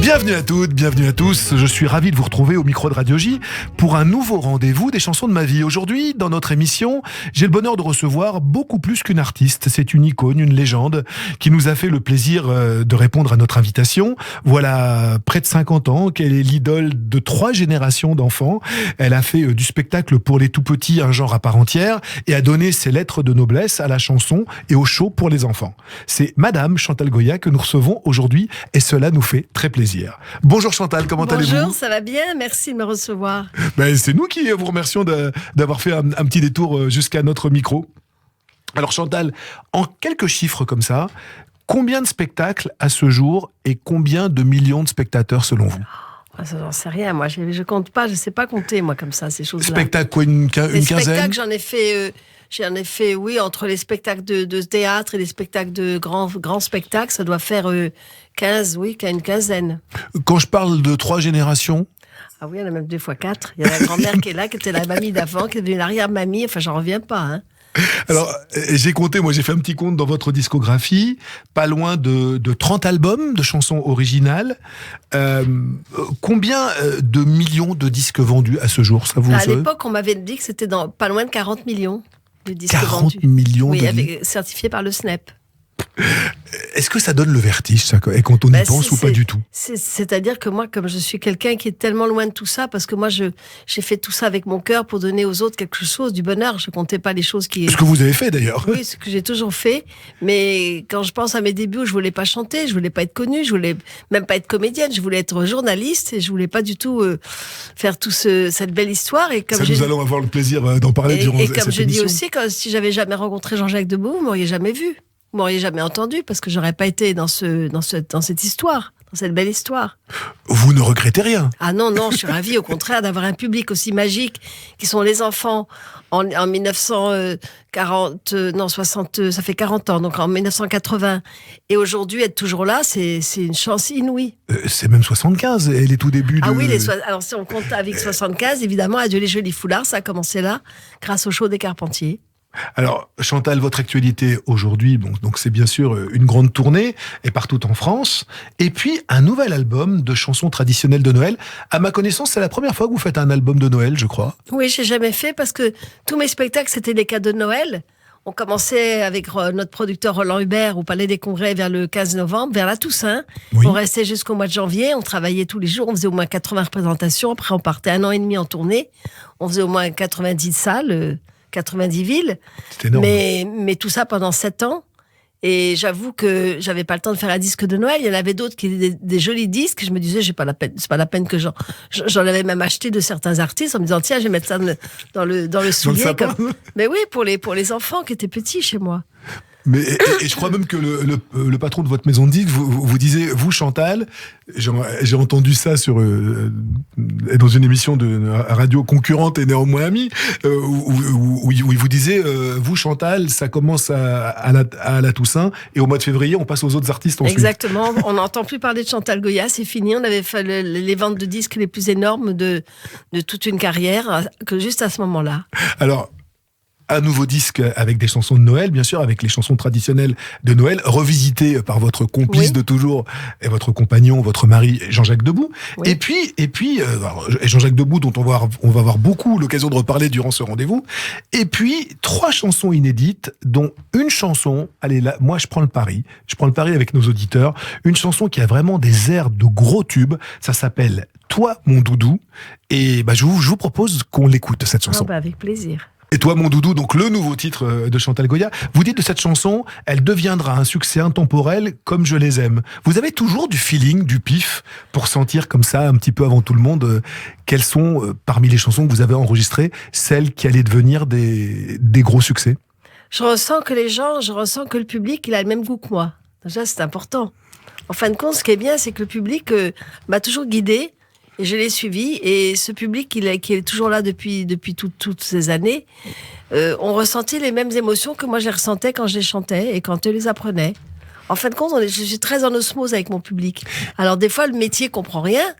Bienvenue à toutes, bienvenue à tous. Je suis ravi de vous retrouver au micro de Radio J pour un nouveau rendez-vous des chansons de ma vie. Aujourd'hui, dans notre émission, j'ai le bonheur de recevoir beaucoup plus qu'une artiste. C'est une icône, une légende qui nous a fait le plaisir de répondre à notre invitation. Voilà près de 50 ans qu'elle est l'idole de 3 générations d'enfants. Elle a fait du spectacle pour les tout-petits un genre à part entière et a donné ses lettres de noblesse à la chanson et au show pour les enfants. C'est Madame Chantal Goya que nous recevons aujourd'hui et cela nous fait très plaisir. Bonjour Chantal, comment allez-vous ? Bonjour, ça va bien, merci de me recevoir. C'est nous qui vous remercions d'avoir fait un petit détour jusqu'à notre micro. Alors Chantal, en quelques chiffres comme ça, combien de spectacles à ce jour et combien de millions de spectateurs selon vous ? Ça, j'en sais rien, moi je compte pas, je sais pas compter moi comme ça, ces choses-là. Spectacle quoi, une quinzaine ? Spectacles, j'en ai fait, oui, entre les spectacles de théâtre et les spectacles de grands spectacles, ça doit faire 15, oui, une quinzaine. Quand je parle de 3 générations ? Ah oui, il y en a même 2 fois 4. Il y a la grand-mère qui est là, qui était la mamie d'avant, qui est devenue l'arrière-mamie, enfin j'en reviens pas, hein. Alors, j'ai compté, moi j'ai fait un petit compte dans votre discographie, pas loin de 30 albums de chansons originales. Combien de millions de disques vendus à ce jour, ça vous À savez ? l'époque, on m'avait dit que c'était dans pas loin de 40 millions de disques 40 vendus. millions oui, de disques. certifiés par le SNEP. Est-ce que ça donne le vertige, ça, et quand on y pense, ou pas du tout ? C'est-à-dire que moi, comme je suis quelqu'un qui est tellement loin de tout ça, parce que moi, j'ai fait tout ça avec mon cœur pour donner aux autres quelque chose, du bonheur. Je comptais pas les choses qui... Ce que vous avez fait, d'ailleurs. Oui, ce que j'ai toujours fait. Mais quand je pense à mes débuts où je voulais pas chanter, je voulais pas être connue, je voulais même pas être comédienne, je voulais être journaliste et je voulais pas du tout faire cette belle histoire. Et comme nous allons avoir le plaisir d'en parler durant cette émission. Et comme je dis aussi, si j'avais jamais rencontré Jean-Jacques Debout, vous m'auriez jamais vu. Vous m'auriez jamais entendu parce que j'aurais pas été dans cette histoire, dans cette belle histoire. Vous ne regrettez rien ? Ah non, je suis ravie au contraire d'avoir un public aussi magique qui sont les enfants en 60, ça fait 40 ans, donc en 1980. Et aujourd'hui, être toujours là, c'est une chance inouïe. C'est même 75, et les tout débuts de... Ah oui, alors si on compte avec 75, évidemment, Adieu les jolis foulards, ça a commencé là, grâce au show des Carpentiers. Alors, Chantal, votre actualité aujourd'hui, donc c'est bien sûr une grande tournée, et partout en France, et puis un nouvel album de chansons traditionnelles de Noël. À ma connaissance, c'est la première fois que vous faites un album de Noël, je crois. Oui, j'ai jamais fait, parce que tous mes spectacles, c'était des cadeaux de Noël. On commençait avec notre producteur Roland Hubert au Palais des Congrès vers le 15 novembre, vers la Toussaint. Oui. On restait jusqu'au mois de janvier, on travaillait tous les jours, on faisait au moins 80 représentations, après on partait 1 an et demi en tournée, on faisait au moins 90 salles, 90 villes. C'est énorme. Mais tout ça pendant 7 ans. Et j'avoue que j'avais pas le temps de faire un disque de Noël. Il y en avait d'autres qui étaient des jolis disques. Je me disais, c'est pas la peine que j'en avais même acheté de certains artistes en me disant, tiens, je vais mettre ça dans le soulier. Mais oui, pour les enfants qui étaient petits chez moi. Mais, et je crois même que le patron de votre maison de disques vous disait, vous Chantal, j'ai entendu ça dans une émission de radio concurrente et néanmoins amie, où il vous disait, vous Chantal, ça commence à la Toussaint et au mois de février on passe aux autres artistes ensuite. Exactement, on n'entend plus parler de Chantal Goya, c'est fini, on avait fait les ventes de disques les plus énormes de toute une carrière, que juste à ce moment-là. Alors, un nouveau disque avec des chansons de Noël, bien sûr, avec les chansons traditionnelles de Noël, revisitées par votre complice de toujours, et votre compagnon, votre mari, Jean-Jacques Debout. Oui. Et puis Jean-Jacques Debout, dont on va avoir beaucoup l'occasion de reparler durant ce rendez-vous. Et puis, 3 chansons inédites, dont une chanson, allez là, moi je prends le pari avec nos auditeurs, une chanson qui a vraiment des airs de gros tubes, ça s'appelle Toi, mon doudou, et je vous propose qu'on l'écoute, cette chanson. Avec plaisir. Et toi, mon doudou, donc le nouveau titre de Chantal Goya. Vous dites de cette chanson, elle deviendra un succès intemporel comme je les aime. Vous avez toujours du feeling, du pif, pour sentir comme ça, un petit peu avant tout le monde, quelles sont, parmi les chansons que vous avez enregistrées, celles qui allaient devenir des gros succès ? Je ressens que le public, il a le même goût que moi. Déjà, c'est important. En fin de compte, ce qui est bien, c'est que le public m'a toujours guidée. Et je l'ai suivi, et ce public qui est toujours là depuis toutes ces années, ont ressenti les mêmes émotions que moi je les ressentais quand je les chantais et quand je les apprenais. En fin de compte, je suis très en osmose avec mon public. Alors des fois, le métier comprend rien.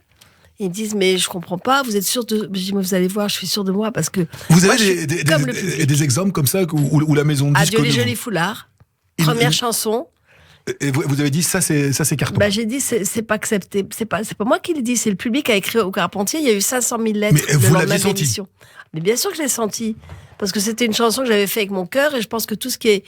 Ils me disent, mais je comprends pas, vous êtes sûr de... Je dis, mais vous allez voir, je suis sûre de moi, parce que... Vous avez des exemples comme ça, où la maison de disques... Adieu les jolis foulards, première chanson, Et vous avez dit ça c'est carton. Bah, j'ai dit c'est pas accepté. C'est pas moi qui le dis, c'est le public qui a écrit au Carpentier. Il y a eu 500 000 lettres. Mais vous l'aviez senti? Émission. Mais bien sûr que je l'ai senti. Parce que c'était une chanson que j'avais fait avec mon cœur et je pense que tout ce qui est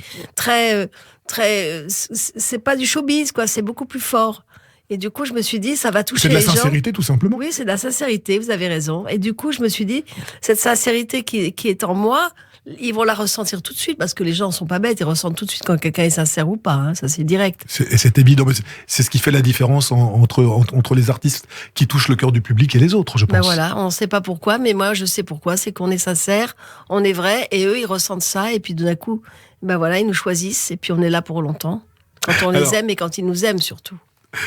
c'est pas du showbiz, quoi. C'est beaucoup plus fort. Et du coup, je me suis dit, ça va toucher les gens. C'est de la sincérité, tout simplement. Oui, c'est de la sincérité, vous avez raison. Et du coup, je me suis dit, cette sincérité qui est en moi, ils vont la ressentir tout de suite, parce que les gens ne sont pas bêtes, ils ressentent tout de suite quand quelqu'un est sincère ou pas, hein, ça c'est direct. C'est évident, mais c'est ce qui fait la différence entre les artistes qui touchent le cœur du public et les autres, je pense. Ben voilà, on ne sait pas pourquoi, mais moi je sais pourquoi, c'est qu'on est sincère, on est vrai, et eux ils ressentent ça, et puis d'un coup, ben voilà, ils nous choisissent, et puis on est là pour longtemps, quand on les aime et quand ils nous aiment surtout.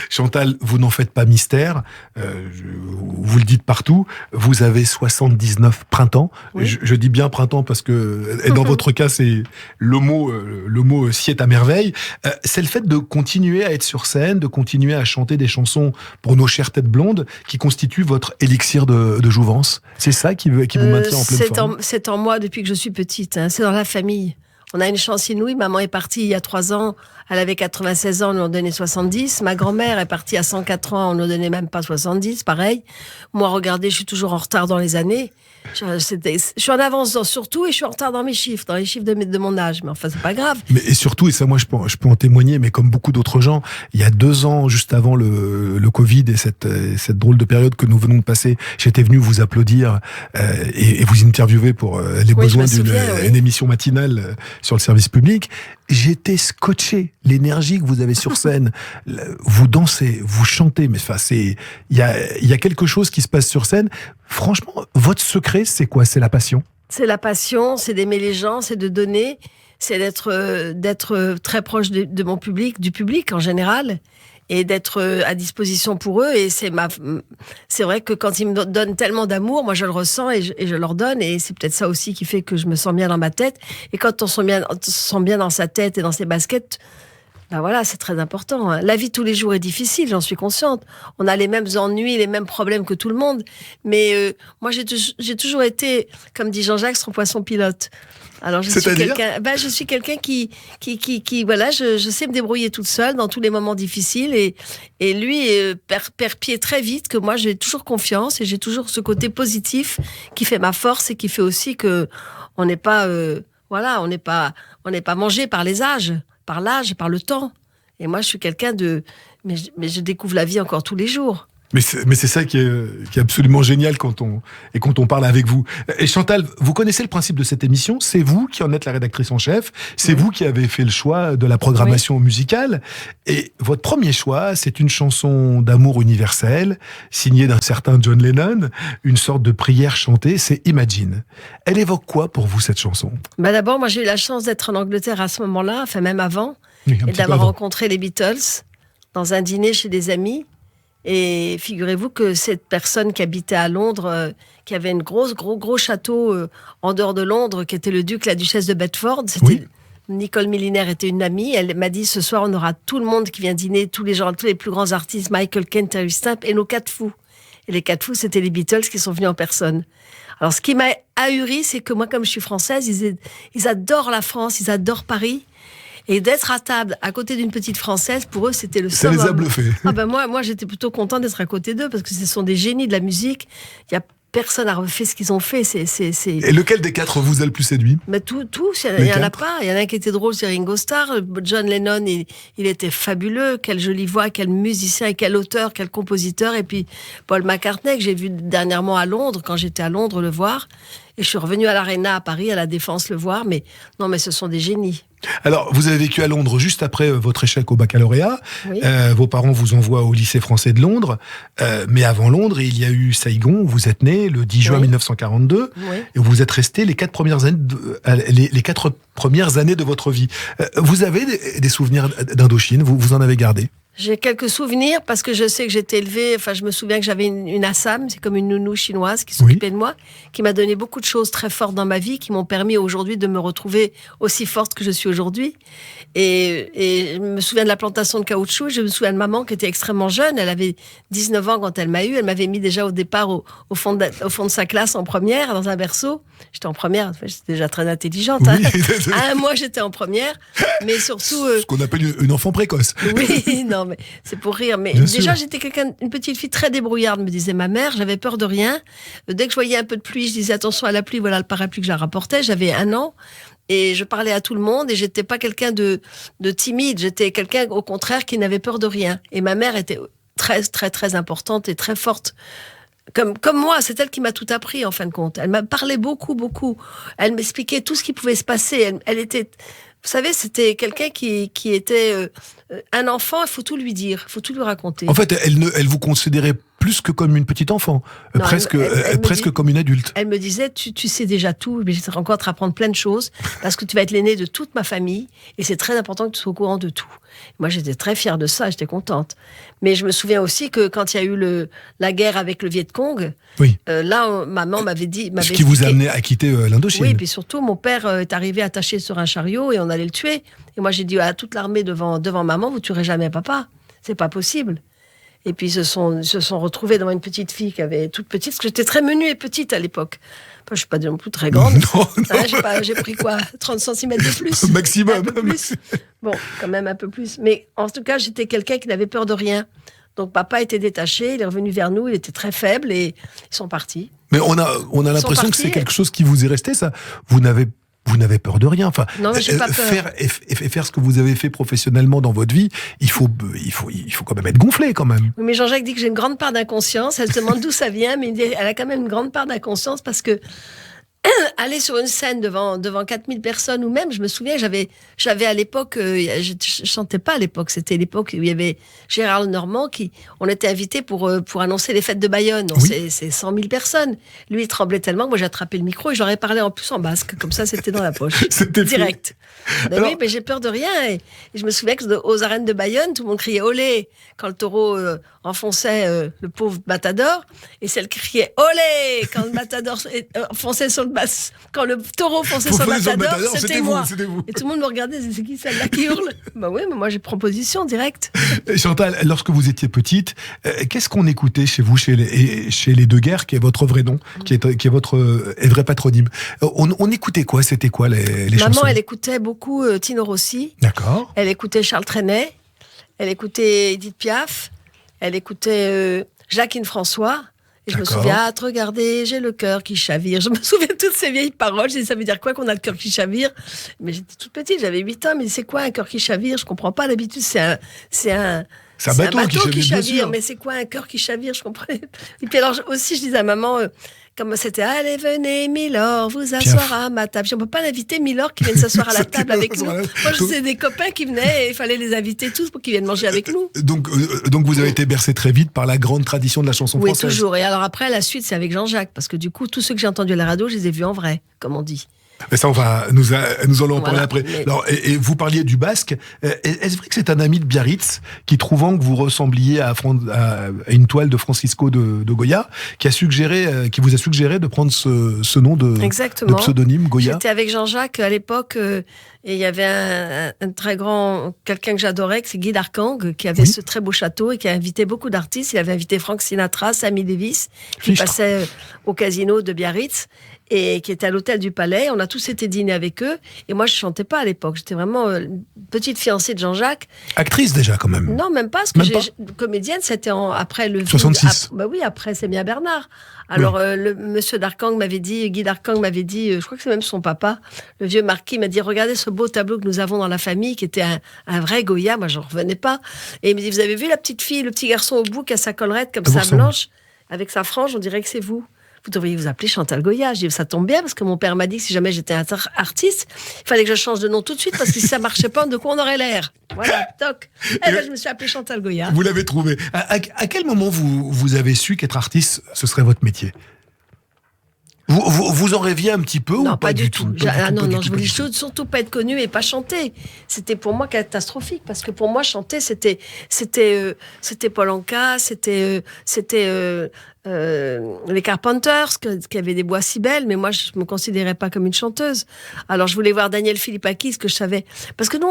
Chantal, vous n'en faites pas mystère, vous le dites partout, vous avez 79 printemps. Oui. Je dis bien printemps parce que, et dans votre cas, c'est le mot s'y est à merveille. C'est le fait de continuer à être sur scène, de continuer à chanter des chansons pour nos chères têtes blondes qui constitue votre élixir de jouvence. C'est ça qui vous maintient en pleine forme. C'est en moi depuis que je suis petite, hein, c'est dans la famille. On a une chance inouïe. Maman est partie il y a 3 ans. Elle avait 96 ans, on lui en donnait 70. Ma grand-mère est partie à 104 ans, on ne donnait même pas 70, pareil. Moi, regardez, je suis toujours en retard dans les années. Je suis en avance sur tout et je suis en retard dans mes chiffres, dans les chiffres de mon âge. Mais enfin, c'est pas grave. Mais et surtout, et ça, moi, je peux en témoigner, mais comme beaucoup d'autres gens, il y a 2 ans, juste avant le Covid et cette drôle de période que nous venons de passer, j'étais venu vous applaudir et vous interviewer pour les besoins d'une émission matinale sur le service public. J'étais scotché, l'énergie que vous avez sur scène, vous dansez, vous chantez, mais enfin il y a quelque chose qui se passe sur scène. Franchement, votre secret, c'est quoi? C'est la passion? C'est la passion, c'est d'aimer les gens, c'est de donner, c'est d'être très proche de mon public, du public en général, et d'être à disposition pour eux. Et c'est vrai que quand ils me donnent tellement d'amour, moi je le ressens et je leur donne. Et c'est peut-être ça aussi qui fait que je me sens bien dans ma tête. Et quand on se sent bien dans sa tête et dans ses baskets, ben voilà, c'est très important. Hein. La vie tous les jours est difficile, j'en suis consciente. On a les mêmes ennuis, les mêmes problèmes que tout le monde. Mais moi, j'ai toujours été, comme dit Jean-Jacques, son poisson pilote. Alors je suis quelqu'un qui voilà, je sais me débrouiller toute seule dans tous les moments difficiles et lui perd pied très vite, que moi j'ai toujours confiance et j'ai toujours ce côté positif qui fait ma force et qui fait aussi que on n'est pas on n'est pas mangé par l'âge, par le temps. Et moi je suis quelqu'un mais je découvre la vie encore tous les jours. Mais c'est ça qui est absolument génial quand on parle avec vous. Et Chantal, vous connaissez le principe de cette émission, c'est vous qui en êtes la rédactrice en chef, c'est vous qui avez fait le choix de la programmation musicale, et votre premier choix, c'est une chanson d'amour universelle, signée d'un certain John Lennon, une sorte de prière chantée, c'est Imagine. Elle évoque quoi pour vous, cette chanson? D'abord, moi j'ai eu la chance d'être en Angleterre à ce moment-là, enfin même avant, et d'avoir rencontré les Beatles dans un dîner chez des amis. Et figurez-vous que cette personne qui habitait à Londres, qui avait un gros château en dehors de Londres, qui était le duc, la duchesse de Bedford, Nicole Milliner était une amie. Elle m'a dit, ce soir, on aura tout le monde qui vient dîner, tous les plus grands artistes, Michael Caine, Terry Stamp, et nos 4 fous. Et les 4 fous, c'était les Beatles qui sont venus en personne. Alors, ce qui m'a ahuri, c'est que moi, comme je suis française, ils adorent la France, ils adorent Paris. Et d'être à table à côté d'une petite Française, pour eux, c'était le summum. Ça les a bluffés. Moi, j'étais plutôt contente d'être à côté d'eux parce que ce sont des génies de la musique. Il y a personne n'a refait ce qu'ils ont fait. Et lequel des 4 vous a le plus séduit? Tous. Il y en a pas. Il y en a un qui était drôle, c'est Ringo Starr. John Lennon, il était fabuleux. Quelle jolie voix, quel musicien, et quel auteur, quel compositeur. Et puis Paul McCartney, que j'ai vu dernièrement à Londres, quand j'étais à Londres le voir. Et je suis revenue à l'Arena à Paris, à la Défense le voir. Mais ce sont des génies. Alors, vous avez vécu à Londres juste après votre échec au baccalauréat. Oui. Vos parents vous envoient au lycée français de Londres. Mais avant Londres, il y a eu Saigon, où vous êtes né le 10 juin 1942. Oui. Et où vous êtes resté les 4 premières années de votre vie. Vous avez des souvenirs d'Indochine, vous en avez gardé? J'ai quelques souvenirs parce que je sais que j'étais élevée, enfin je me souviens que j'avais une Assam, c'est comme une nounou chinoise qui s'occupait de moi, qui m'a donné beaucoup de choses très fortes dans ma vie, qui m'ont permis aujourd'hui de me retrouver aussi forte que je suis aujourd'hui. Et je me souviens de la plantation de caoutchouc, je me souviens de maman qui était extrêmement jeune, elle avait 19 ans quand elle m'a eu, elle m'avait mis déjà au départ au fond de sa classe en première, dans un berceau. J'étais en première, j'étais déjà très intelligente. Oui. Hein. À un mois j'étais en première, mais surtout... Ce qu'on appelle une enfant précoce. Oui, non, mais c'est pour rire. Mais bien déjà, j'étais une petite fille très débrouillarde, me disait ma mère. J'avais peur de rien. Dès que je voyais un peu de pluie, je disais attention à la pluie. Voilà le parapluie que je la rapportais. J'avais 1 an et je parlais à tout le monde. Et j'étais pas quelqu'un de timide. J'étais quelqu'un, au contraire, qui n'avait peur de rien. Et ma mère était très, très, très importante et très forte. Comme moi, c'est elle qui m'a tout appris en fin de compte. Elle m'a parlé beaucoup, beaucoup. Elle m'expliquait tout ce qui pouvait se passer. Elle était, vous savez, c'était quelqu'un qui était un enfant. Il faut tout lui dire, il faut tout lui raconter. En fait, elle vous considérait plus que comme une petite enfant, non, presque comme une adulte. Elle me disait, tu sais déjà tout, mais je vais encore te apprendre plein de choses, parce que tu vas être l'aîné de toute ma famille, et c'est très important que tu sois au courant de tout. Moi, j'étais très fière de ça, j'étais contente. Mais je me souviens aussi que quand il y a eu la guerre avec le Viet Cong, oui. Là, maman m'avait dit... Ce qui vous a amené à quitter l'Indochine. Oui, puis surtout, mon père est arrivé attaché sur un chariot, et on allait le tuer. Et moi, j'ai dit à toute l'armée devant maman, vous tuerez jamais papa. C'est pas possible. Et puis, ils se sont retrouvés devant une petite fille qui avait toute petite, parce que j'étais très menue et petite à l'époque. Enfin, je ne suis pas non plus très grande. Non. J'ai pris quoi 30 cm de plus Maximum. Un peu plus. Bon, quand même un peu plus. Mais en tout cas, j'étais quelqu'un qui n'avait peur de rien. Donc, papa était détaché, il est revenu vers nous, il était très faible et ils sont partis. Mais on a l'impression que c'est quelque chose qui vous est resté, ça. Vous n'avez peur de rien. Enfin, non, mais j'ai pas peur. Faire ce que vous avez fait professionnellement dans votre vie, il faut quand même être gonflé, quand même. Oui, mais Jean-Jacques dit que j'ai une grande part d'inconscience. Elle se demande d'où ça vient, mais elle a quand même une grande part d'inconscience parce que aller sur une scène devant 4000 personnes, ou même, je me souviens, j'avais à l'époque, je chantais pas à l'époque, c'était l'époque où il y avait Gérard Lenormand on était invité pour annoncer les fêtes de Bayonne. Donc oui. C'est 100 000 personnes. Lui, il tremblait tellement que moi, j'ai attrapé le micro et j'aurais parlé en plus en basque. Comme ça, c'était dans la poche. C'était direct. Ben alors... Oui, mais j'ai peur de rien. Et je me souviens qu'aux arènes de Bayonne, tout le monde criait olé quand le taureau enfonçait le pauvre matador, et celle qui criait olé quand le matador fonçait sur le quand le taureau fonçait sur le matador, c'était moi. Vous. Et tout le monde me regardait, c'est qui celle-là qui hurle? Bah oui, mais moi j'ai proposition directe. Chantal, lorsque vous étiez petite, qu'est-ce qu'on écoutait chez vous, chez les Deux Guerres, qui est votre vrai nom, qui est votre vrai patronyme? On écoutait quoi? C'était quoi les chansons? Maman, elle écoutait beaucoup Tino Rossi. D'accord. Elle écoutait Charles Trenet. Elle écoutait Edith Piaf. Elle écoutait Jacqueline François. Et je me souviens, te regarder, j'ai le cœur qui chavire. Je me souviens de toutes ces vieilles paroles. Je dis, ça veut dire quoi qu'on a le cœur qui chavire? Mais j'étais toute petite, j'avais 8 ans. Mais c'est quoi un cœur qui chavire? Je comprends pas. D'habitude, c'est un bateau qui chavire. Mais c'est quoi un cœur qui chavire? Je comprenais. Et puis alors aussi, je disais à maman, comme c'était, allez, venez, Milord, vous asseoir à ma table. On ne peut pas l'inviter, Milord, qui vienne s'asseoir à la table avec nous. Moi, je sais des copains qui venaient et il fallait les inviter tous pour qu'ils viennent manger avec nous. Donc vous avez été bercé très vite par la grande tradition de la chanson française. Oui, toujours. Et alors après, la suite, c'est avec Jean-Jacques. Parce que du coup, tous ceux que j'ai entendus à la radio, je les ai vus en vrai, comme on dit. Mais ça, nous allons en parler après. Mais... Alors, et vous parliez du basque. Est-ce vrai que c'est un ami de Biarritz qui, trouvant que vous ressembliez à une toile de Francisco de Goya, qui vous a suggéré de prendre ce nom de pseudonyme, Goya? J'étais avec Jean-Jacques à l'époque, et il y avait un très grand, quelqu'un que j'adorais, c'est Guy Darkang, qui avait ce très beau château et qui a invité beaucoup d'artistes. Il avait invité Frank Sinatra, Sammy Davis, qui passait au casino de Biarritz, et qui était à l'hôtel du Palais. On a tous été dîner avec eux. Et moi, je chantais pas à l'époque. J'étais vraiment une petite fiancée de Jean-Jacques. Actrice déjà, quand même? Non, même pas. Parce que comédienne, c'était après le... 66. Bah oui, après, c'est bien Bernard. Alors, le monsieur Darkang m'avait dit, Guy Darkang m'avait dit, je crois que c'est même son papa, le vieux marquis m'a dit, regardez ce beau tableau que nous avons dans la famille, qui était un vrai Goya. Moi, j'en revenais pas. Et il me dit, vous avez vu la petite fille, le petit garçon au bout, qui a sa collerette comme ça, blanche, avec sa frange, on dirait que c'est vous. Vous devriez vous appeler Chantal Goya. Je dis, ça tombe bien, parce que mon père m'a dit que si jamais j'étais artiste, il fallait que je change de nom tout de suite, parce que si ça marchait pas, de quoi on aurait l'air? Voilà, toc. Et ben, je me suis appelée Chantal Goya. Vous l'avez trouvé. À quel moment vous avez su qu'être artiste, ce serait votre métier? Vous en rêviez un petit peu Non, ou pas du tout? Non, je voulais surtout pas être connue et pas chanter. C'était pour moi catastrophique parce que pour moi chanter c'était Paul Anka, c'était les Carpenters qui avaient des voix si belles, mais moi je me considérais pas comme une chanteuse. Alors je voulais voir Daniel Philippakis, que je savais, parce que nous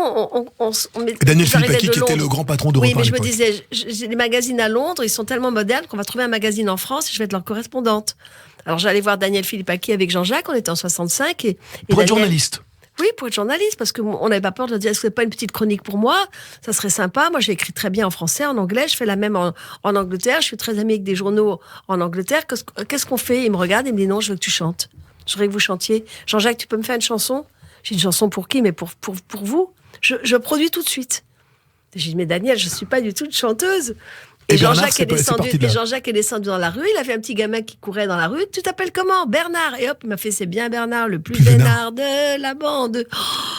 Daniel Philippakis qui était le grand patron d'Europe 1. Oui, mais je me disais, j'ai des magazines à Londres, ils sont tellement modernes qu'on va trouver un magazine en France et je vais être leur correspondante. Alors j'allais voir Daniel Philippakis avec Jean-Jacques, on était en 65. Pour être journaliste? Oui, pour être journaliste, parce qu'on n'avait pas peur de leur dire, est-ce que c'est pas une petite chronique pour moi? Ça serait sympa. Moi, j'ai écrit très bien en français, en anglais. Je fais la même en Angleterre. Je suis très amie avec des journaux en Angleterre. Qu'est-ce qu'on fait? Il me regarde et me dit, non, je veux que tu chantes. Je voudrais que vous chantiez. Jean-Jacques, tu peux me faire une chanson? J'ai une chanson pour qui? Mais pour vous. Je produis tout de suite. J'ai dit, mais Daniel, je suis pas du tout une chanteuse. Et Jean-Jacques est descendu dans la rue. Il avait un petit gamin qui courait dans la rue. Tu t'appelles comment? Bernard. Et hop, il m'a fait, c'est bien Bernard, le plus vénard de la bande.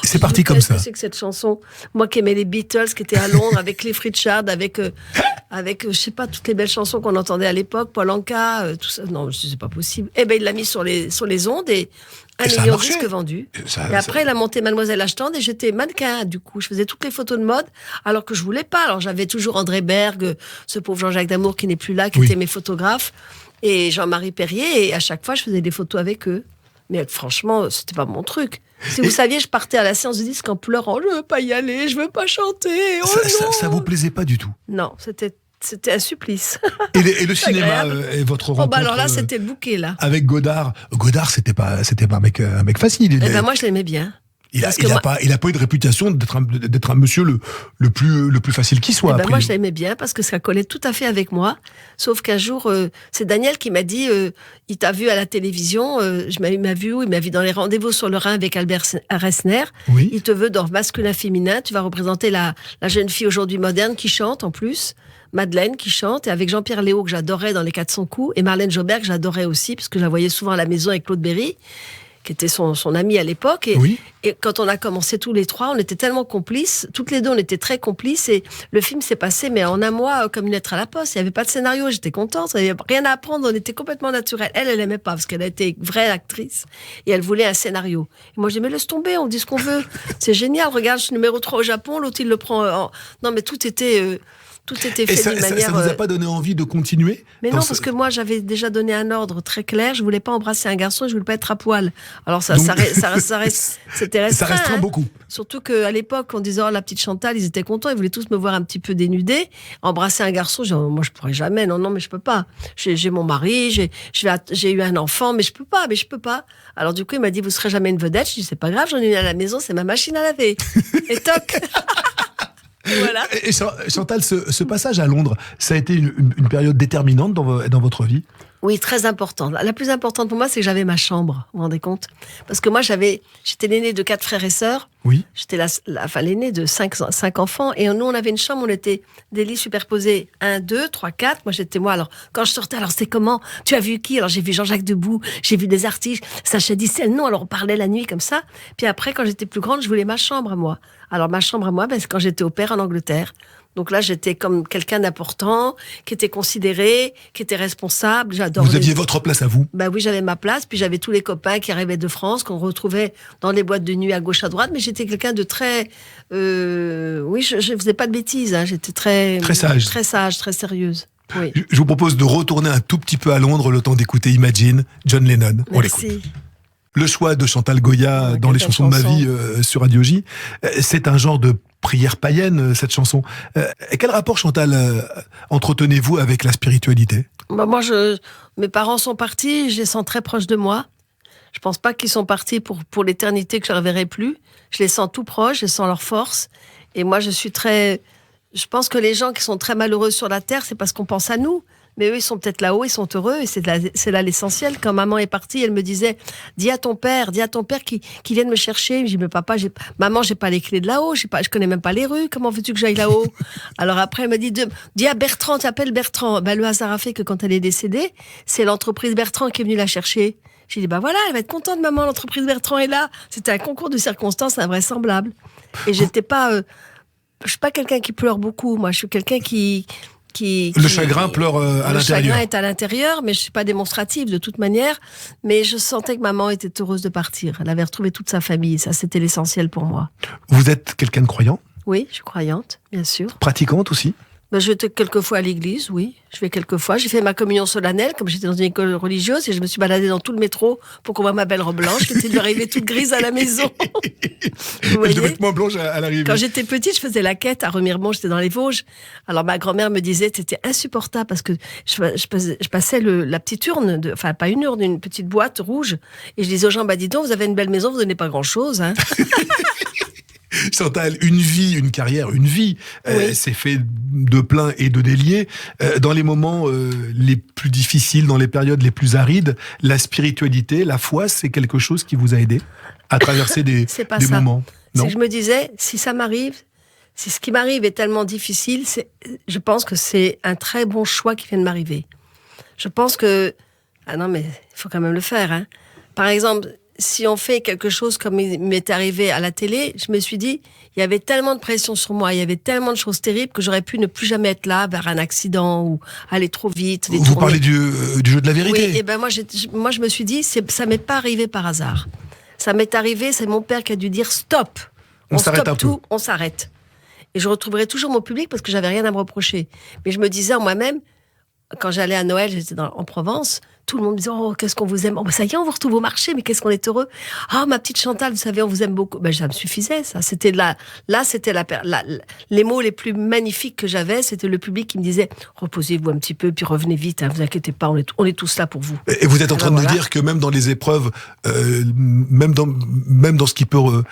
C'est parti comme ça. Qu'est-ce que c'est que cette chanson? Moi qui aimais les Beatles, qui étaient à Londres, avec Cliff Richard, avec je sais pas, toutes les belles chansons qu'on entendait à l'époque, Paul Anka, tout ça. Non, c'est pas possible. Eh ben, il l'a mis sur les ondes et 1 million de disques vendus. Et après, il a monté Mademoiselle Ashton et j'étais mannequin. Du coup, je faisais toutes les photos de mode alors que je voulais pas. Alors, j'avais toujours André Berg, ce pauvre Jean-Jacques Damour qui n'est plus là, qui était mes photographes, et Jean-Marie Perrier. Et à chaque fois, je faisais des photos avec eux. Mais franchement, c'était pas mon truc. Si vous saviez, je partais à la séance de disques en pleurant. Je veux pas y aller, je veux pas chanter. Ça vous plaisait pas du tout? Non, c'était un supplice. Et le cinéma et votre rencontre? Alors là, c'était le bouquet, là. Avec Godard. Godard, c'était pas un mec facile. Moi, je l'aimais bien. Il a pas eu de réputation d'être un monsieur le plus facile qui soit. Moi, je l'aimais bien parce que ça collait tout à fait avec moi. Sauf qu'un jour, c'est Daniel qui m'a dit, il t'a vu à la télévision, il m'a vu dans les Rendez-vous sur le Rhin avec Albert Resner. Oui. Il te veut dans masculin-féminin. Tu vas représenter la jeune fille aujourd'hui moderne qui chante en plus. Madeleine qui chante, et avec Jean-Pierre Léaud que j'adorais dans Les 400 coups, et Marlène Jobert que j'adorais aussi parce que je la voyais souvent à la maison avec Claude Berry, qui était son ami à l'époque. Et quand on a commencé tous les trois, on était tellement complices. Toutes les deux, on était très complices. Et le film s'est passé, mais en un mois, comme une lettre à la poste. Il n'y avait pas de scénario. J'étais contente. Il n'y avait rien à apprendre. On était complètement naturels. Elle aimait pas parce qu'elle a été vraie actrice. Et elle voulait un scénario. Et moi, je dis, mais laisse tomber, on dit ce qu'on veut. C'est génial. Regarde, je suis numéro 3 au Japon. L'autre, il le prend. Non, mais tout était fait d'une manière... Ça vous a pas donné envie de continuer? Mais non, parce que moi, j'avais déjà donné un ordre très clair. Je voulais pas embrasser un garçon, je voulais pas être à poil. Alors c'était restreint. Ça restreint beaucoup. Surtout qu'à l'époque, on disait, oh, la petite Chantal, ils étaient contents, ils voulaient tous me voir un petit peu dénudée. Embrasser un garçon, moi, je pourrais jamais. Non, mais je peux pas. J'ai mon mari, j'ai eu un enfant, mais je peux pas. Alors du coup, il m'a dit, vous serez jamais une vedette. Je dis, c'est pas grave, j'en ai une à la maison, c'est ma machine à laver. Et toc. Voilà. Et Chantal, ce passage à Londres, ça a été une période déterminante dans votre vie? Oui, très importante. La plus importante pour moi, c'est que j'avais ma chambre, vous vous rendez compte? Parce que moi, j'étais l'aînée de 4 frères et sœurs. Oui. J'étais l'aînée de 5 enfants. Et nous, on avait une chambre, on était des lits superposés. 1, 2, 3, 4. Moi. Alors, quand je sortais, alors c'était comment? Tu as vu qui? Alors, j'ai vu Jean-Jacques Debout, j'ai vu des artistes, Sacha Distel, non. Alors, on parlait la nuit comme ça. Puis après, quand j'étais plus grande, je voulais ma chambre à moi. Alors, ma chambre à moi, c'est quand j'étais au père en Angleterre. Donc là, j'étais comme quelqu'un d'important, qui était considéré, qui était responsable. Vous aviez votre place à vous? Oui, j'avais ma place. Puis j'avais tous les copains qui arrivaient de France, qu'on retrouvait dans les boîtes de nuit à gauche, à droite. Mais j'étais quelqu'un de très... je faisais pas de bêtises. J'étais très sage. Très sage, très sérieuse. Oui. Je vous propose de retourner un tout petit peu à Londres, le temps d'écouter Imagine, John Lennon. On l'écoute. Le choix de Chantal Goya dans les chansons de ma vie sur Radio J, c'est un genre de prière païenne, cette chanson. Quel rapport, Chantal, entretenez-vous avec la spiritualité? Moi, mes parents sont partis, je les sens très proches de moi. Je pense pas qu'ils sont partis pour l'éternité, que je ne les reverrai plus. Je les sens tout proches, je sens leur force. Et moi, je pense que les gens qui sont très malheureux sur la terre, c'est parce qu'on pense à nous. Mais eux, ils sont peut-être là-haut, ils sont heureux, et c'est là l'essentiel. Quand maman est partie, elle me disait, dis à ton père qui vienne me chercher. Je dis, mais papa, maman, j'ai pas les clés de là-haut, je connais même pas les rues, comment veux-tu que j'aille là-haut? Alors après, elle me dit, dis à Bertrand, tu appelles Bertrand. Le hasard a fait que quand elle est décédée, c'est l'entreprise Bertrand qui est venue la chercher. J'ai dit, voilà, elle va être contente, maman, l'entreprise Bertrand est là. C'était un concours de circonstances invraisemblable. Et je suis pas quelqu'un qui pleure beaucoup, moi, je suis quelqu'un qui Le chagrin pleure à l'intérieur. Le chagrin est à l'intérieur, mais je suis pas démonstrative de toute manière. Mais je sentais que maman était heureuse de partir. Elle avait retrouvé toute sa famille. Ça, c'était l'essentiel pour moi. Vous êtes quelqu'un de croyant ? Oui, je suis croyante, bien sûr. Pratiquante aussi ? Je vais quelquefois à l'église, oui. Je vais quelquefois. J'ai fait ma communion solennelle, comme j'étais dans une école religieuse, et je me suis baladée dans tout le métro pour qu'on voit ma belle robe blanche, qui était dû arriver toute grise à la maison. Elle devait être moins blanche à l'arrivée. Quand j'étais petite, je faisais la quête à Remiremont, j'étais dans les Vosges. Alors ma grand-mère me disait que c'était insupportable parce que je passais la petite urne, enfin pas une urne, une petite boîte rouge, et je disais aux gens, dis donc, vous avez une belle maison, vous donnez pas grand-chose, hein. Chantal, une vie, une carrière, une vie, oui. C'est fait de plein et de déliés. Dans les moments les plus difficiles, dans les périodes les plus arides, la spiritualité, la foi, c'est quelque chose qui vous a aidé à traverser des moments. C'est que je me disais, si ça m'arrive, si ce qui m'arrive est tellement difficile, je pense que c'est un très bon choix qui vient de m'arriver. Je pense que... Ah non, mais il faut quand même le faire, hein. Par exemple... Si on fait quelque chose comme il m'est arrivé à la télé, je me suis dit, il y avait tellement de pression sur moi, il y avait tellement de choses terribles que j'aurais pu ne plus jamais être là vers un accident ou aller trop vite. Vous parlez du jeu de la vérité. Oui, et moi je me suis dit, ça m'est pas arrivé par hasard. Ça m'est arrivé, c'est mon père qui a dû dire stop. On s'arrête stoppe un tout, peu. on s'arrête. Et je retrouverai toujours mon public parce que j'avais rien à me reprocher. Mais je me disais en moi-même, quand j'allais à Noël, j'étais en Provence, tout le monde me disait, oh, qu'est-ce qu'on vous aime. Oh, ça y est, on vous retrouve au marché, mais qu'est-ce qu'on est heureux. Ah, ma petite Chantal, vous savez, on vous aime beaucoup. Ça me suffisait, ça. C'était les mots les plus magnifiques que j'avais, c'était le public qui me disait, reposez-vous un petit peu, puis revenez vite, hein, vous inquiétez pas, on est tous là pour vous. Et vous êtes en train de nous dire que même dans les épreuves, même dans ce qui peut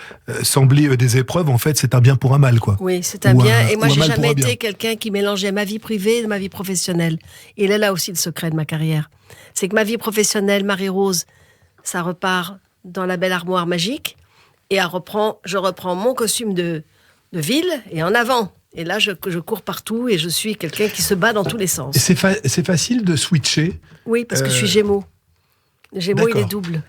sembler des épreuves, en fait, c'est un bien pour un mal, quoi. Oui, c'est un bien. Et moi, j'ai jamais été quelqu'un qui mélangeait ma vie privée et ma vie professionnelle. Et là aussi le secret de ma carrière. C'est que ma vie professionnelle, Marie-Rose, ça repart dans la belle armoire magique, et je reprends mon costume de ville, et en avant. Et là, je cours partout, et je suis quelqu'un qui se bat dans tous les sens. Et c'est facile de switcher ? Oui, parce que je suis Gémeaux. Gémeaux, il est double.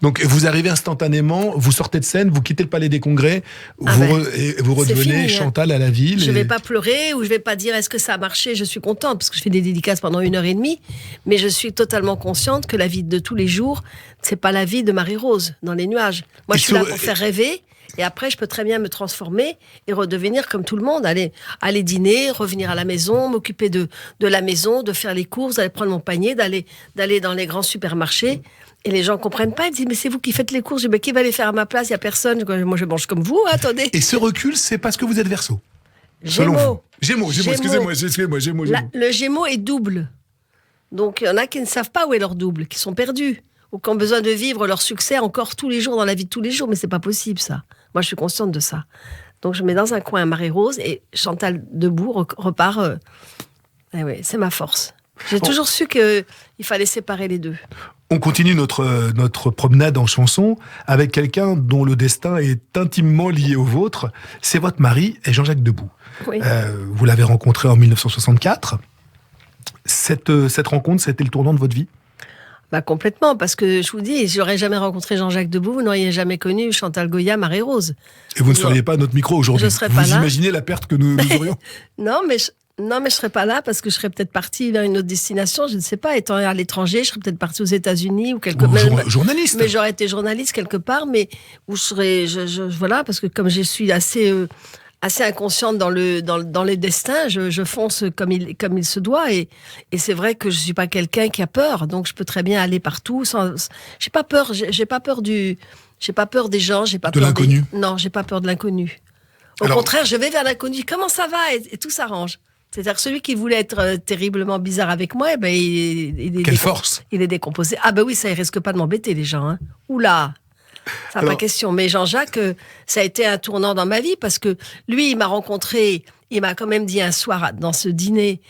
Donc, vous arrivez instantanément, vous sortez de scène, vous quittez le Palais des Congrès, vous redevenez fini, Chantal à la ville. Je vais pas pleurer ou je vais pas dire est-ce que ça a marché, je suis contente parce que je fais des dédicaces pendant 1h30, mais je suis totalement consciente que la vie de tous les jours, c'est pas la vie de Marie-Rose dans les nuages. Moi, je suis là pour faire rêver. Et après, je peux très bien me transformer et redevenir comme tout le monde, aller dîner, revenir à la maison, m'occuper de la maison, de faire les courses, d'aller prendre mon panier, d'aller dans les grands supermarchés. Et les gens comprennent pas, ils disent mais c'est vous qui faites les courses. Je dis, mais qui va les faire à ma place? Il y a personne. Moi, je mange comme vous. Attendez. Et ce recul, c'est parce que vous êtes Verseau. Gémeaux. Gémeaux. Excusez-moi. Gémeaux. Le Gémeaux est double. Donc il y en a qui ne savent pas où est leur double, qui sont perdus ou qui ont besoin de vivre leur succès encore tous les jours dans la vie de tous les jours. Mais c'est pas possible ça. Moi, je suis consciente de ça. Donc je mets dans un coin Marie-Rose et Chantal debout repart. Eh oui, c'est ma force. J'ai toujours su qu'il fallait séparer les deux. On continue notre promenade en chanson avec quelqu'un dont le destin est intimement lié au vôtre. C'est votre mari, Jean-Jacques Debout. Oui. Vous l'avez rencontré en 1964. Cette rencontre, c'était le tournant de votre vie? Complètement, parce que je vous dis, si j'aurais jamais rencontré Jean-Jacques Debout, vous n'auriez jamais connu Chantal Goya, Marie-Rose. Et vous ne seriez pas à notre micro aujourd'hui. Je serais pas là. Vous imaginez la perte que nous aurions? Non, mais je serais pas là parce que je serais peut-être partie vers une autre destination. Je ne sais pas, étant à l'étranger, je serais peut-être partie aux États-Unis ou quelque part. Journaliste. Mais j'aurais été journaliste quelque part, mais où je serais, voilà, parce que comme je suis assez inconsciente dans les destins, je fonce comme il se doit, et c'est vrai que je suis pas quelqu'un qui a peur, donc je peux très bien aller partout j'ai pas peur, j'ai pas peur des gens, j'ai pas de peur l'inconnu. Non, j'ai pas peur de l'inconnu. Au contraire, je vais vers l'inconnu. Comment ça va? Et tout s'arrange. C'est-à-dire que celui qui voulait être terriblement bizarre avec moi, quelle force! Il est décomposé. Ah oui, ça, il risque pas de m'embêter, les gens. Hein. Oula! Ça n'a pas question. Mais Jean-Jacques, ça a été un tournant dans ma vie parce que lui, il m'a rencontré, il m'a quand même dit un soir dans ce dîner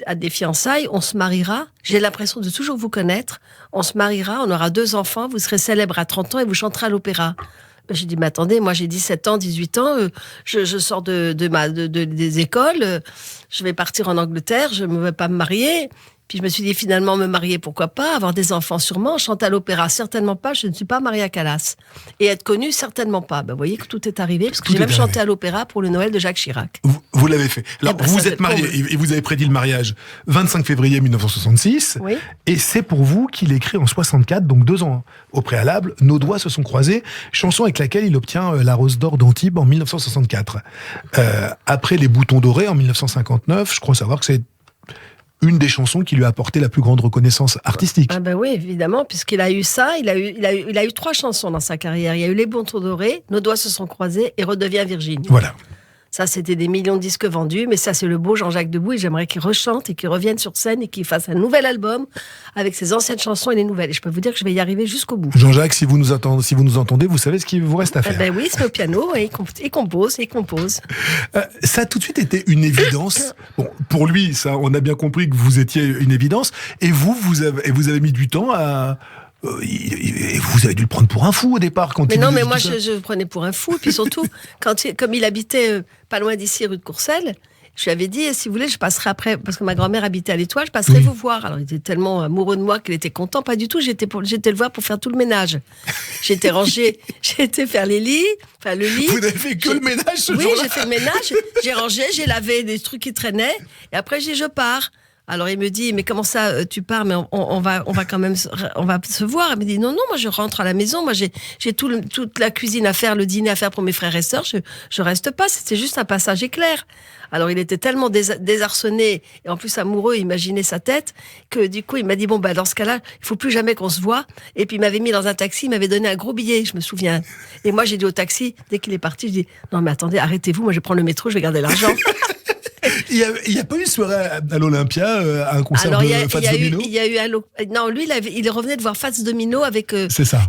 à des fiançailles, on se mariera. J'ai l'impression de toujours vous connaître. On se mariera, on aura 2 enfants, vous serez célèbre à 30 ans et vous chanterez à l'opéra. J'ai dit, mais attendez, moi j'ai 17 ans, 18 ans, je sors des écoles, je vais partir en Angleterre, je ne vais pas me marier. Puis je me suis dit, finalement, me marier, pourquoi pas? Avoir des enfants, sûrement. Chanter à l'opéra, certainement pas. Je ne suis pas Maria Callas. Et être connue, certainement pas. Ben, vous voyez que tout est arrivé, parce que j'ai même chanté à l'opéra pour le Noël de Jacques Chirac. Vous l'avez fait. Alors, vous êtes marié et vous avez prédit le mariage 25 février 1966. Oui. Et c'est pour vous qu'il écrit en 64, donc 2 ans au préalable, Nos doigts se sont croisés, chanson avec laquelle il obtient la Rose d'Or d'Antibes en 1964. Après Les Boutons dorés en 1959, je crois savoir que c'est une des chansons qui lui a apporté la plus grande reconnaissance artistique. Ah ben oui, évidemment, puisqu'il a eu ça, il a eu 3 chansons dans sa carrière. Il y a eu Les Boutons dorés, Nos doigts se sont croisés et Redeviens Virginie. Voilà. Ça, c'était des millions de disques vendus, mais ça, c'est le beau Jean-Jacques Debout, et j'aimerais qu'il rechante et qu'il revienne sur scène et qu'il fasse un nouvel album avec ses anciennes chansons et les nouvelles. Et je peux vous dire que je vais y arriver jusqu'au bout. Jean-Jacques, si vous nous entendez, vous savez ce qu'il vous reste à faire. Ben oui, c'est au piano, et il compose. Ça a tout de suite été une évidence. Bon, pour lui, ça, on a bien compris que vous étiez une évidence, et vous avez mis du temps à... Et vous avez dû le prendre pour un fou au départ quand mais il non, mais moi je le prenais pour un fou. Et puis surtout, comme il habitait pas loin d'ici, rue de Courcelles, je lui avais dit, si vous voulez, je passerai après, parce que ma grand-mère habitait à l'Étoile, je passerai vous voir. Alors il était tellement amoureux de moi qu'il était content. Pas du tout, j'étais le voir pour faire tout le ménage. J'étais rangée, j'ai été faire les lits, enfin le lit. Vous n'avez fait que le ménage ce jour-là? Oui, j'ai fait le ménage, j'ai rangé, j'ai lavé des trucs qui traînaient, et après j'ai dit, je pars. Alors il me dit, mais comment ça, tu pars, mais on va quand même, on va se voir. Il me dit, non, moi je rentre à la maison, moi j'ai toute la cuisine à faire, le dîner à faire pour mes frères et sœurs, je reste pas, c'était juste un passage éclair. Alors il était tellement désarçonné, et en plus amoureux, imaginez sa tête, que du coup il m'a dit, bon dans ce cas-là, il faut plus jamais qu'on se voit. Et puis il m'avait mis dans un taxi, il m'avait donné un gros billet, je me souviens. Et moi j'ai dit au taxi, dès qu'il est parti, je dis, non mais attendez, arrêtez-vous, moi je vais prendre le métro, je vais garder l'argent. Il y a pas eu une soirée à l'Olympia, à un concert de Fats Domino? Il y a eu non, lui, il revenait de voir Fats Domino avec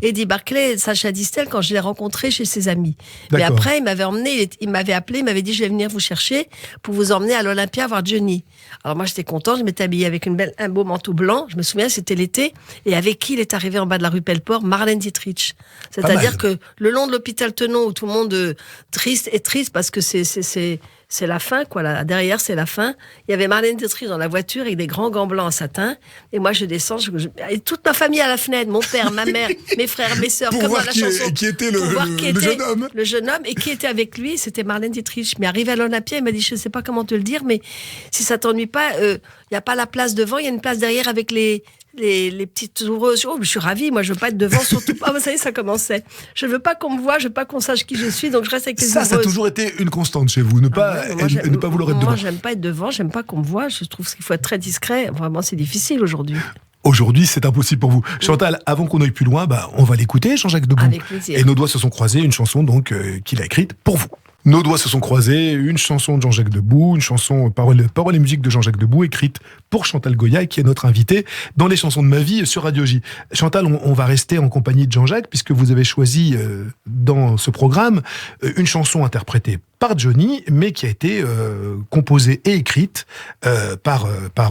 Eddie Barclay, Sacha Distel, quand je l'ai rencontré chez ses amis. Mais après, il m'avait emmené, il m'avait appelé, il m'avait dit, je vais venir vous chercher pour vous emmener à l'Olympia voir Johnny. Alors moi, j'étais content, je m'étais habillée avec un beau manteau blanc, je me souviens, c'était l'été, et avec qui il est arrivé en bas de la rue Pelleport? Marlène Dietrich. C'est-à-dire que le long de l'hôpital Tenon, où tout le monde triste parce que c'est la fin, quoi. Là, derrière, c'est la fin. Il y avait Marlène Dietrich dans la voiture avec des grands gants blancs en satin. Et moi, je descends. Et toute ma famille à la fenêtre, mon père, ma mère, mes frères, mes sœurs, comme dans la chanson. Qui était le jeune homme. Le jeune homme. Et qui était avec lui, c'était Marlène Dietrich. Mais arrivé à l'Olympia, il m'a dit, je ne sais pas comment te le dire, mais si ça t'ennuie pas, il n'y a pas la place devant, il y a une place derrière avec les petites ouvreuses. Oh, je suis ravie, moi je veux pas être devant, surtout pas. Ça y est, ça commençait. Je veux pas qu'on me voie, je veux pas qu'on sache qui je suis, donc je reste avec les ouvreuses. Ça a toujours été une constante chez vous, ne pas vouloir être devant. Moi, j'aime pas être devant, j'aime pas qu'on me voie, je trouve qu'il faut être très discret. Vraiment, c'est difficile aujourd'hui. Aujourd'hui, c'est impossible pour vous. Chantal, avant qu'on aille plus loin, on va l'écouter, Jean-Jacques Debout. Avec plaisir. Et Nos doigts se sont croisés, une chanson donc qu'il a écrite pour vous. Nos doigts se sont croisés, une chanson de Jean-Jacques Debout, une chanson paroles et musique de Jean-Jacques Debout, écrite pour Chantal Goya, qui est notre invitée dans les chansons de ma vie sur Radio J. Chantal, on va rester en compagnie de Jean-Jacques, puisque vous avez choisi dans ce programme une chanson interprétée par Johnny, mais qui a été composée et écrite par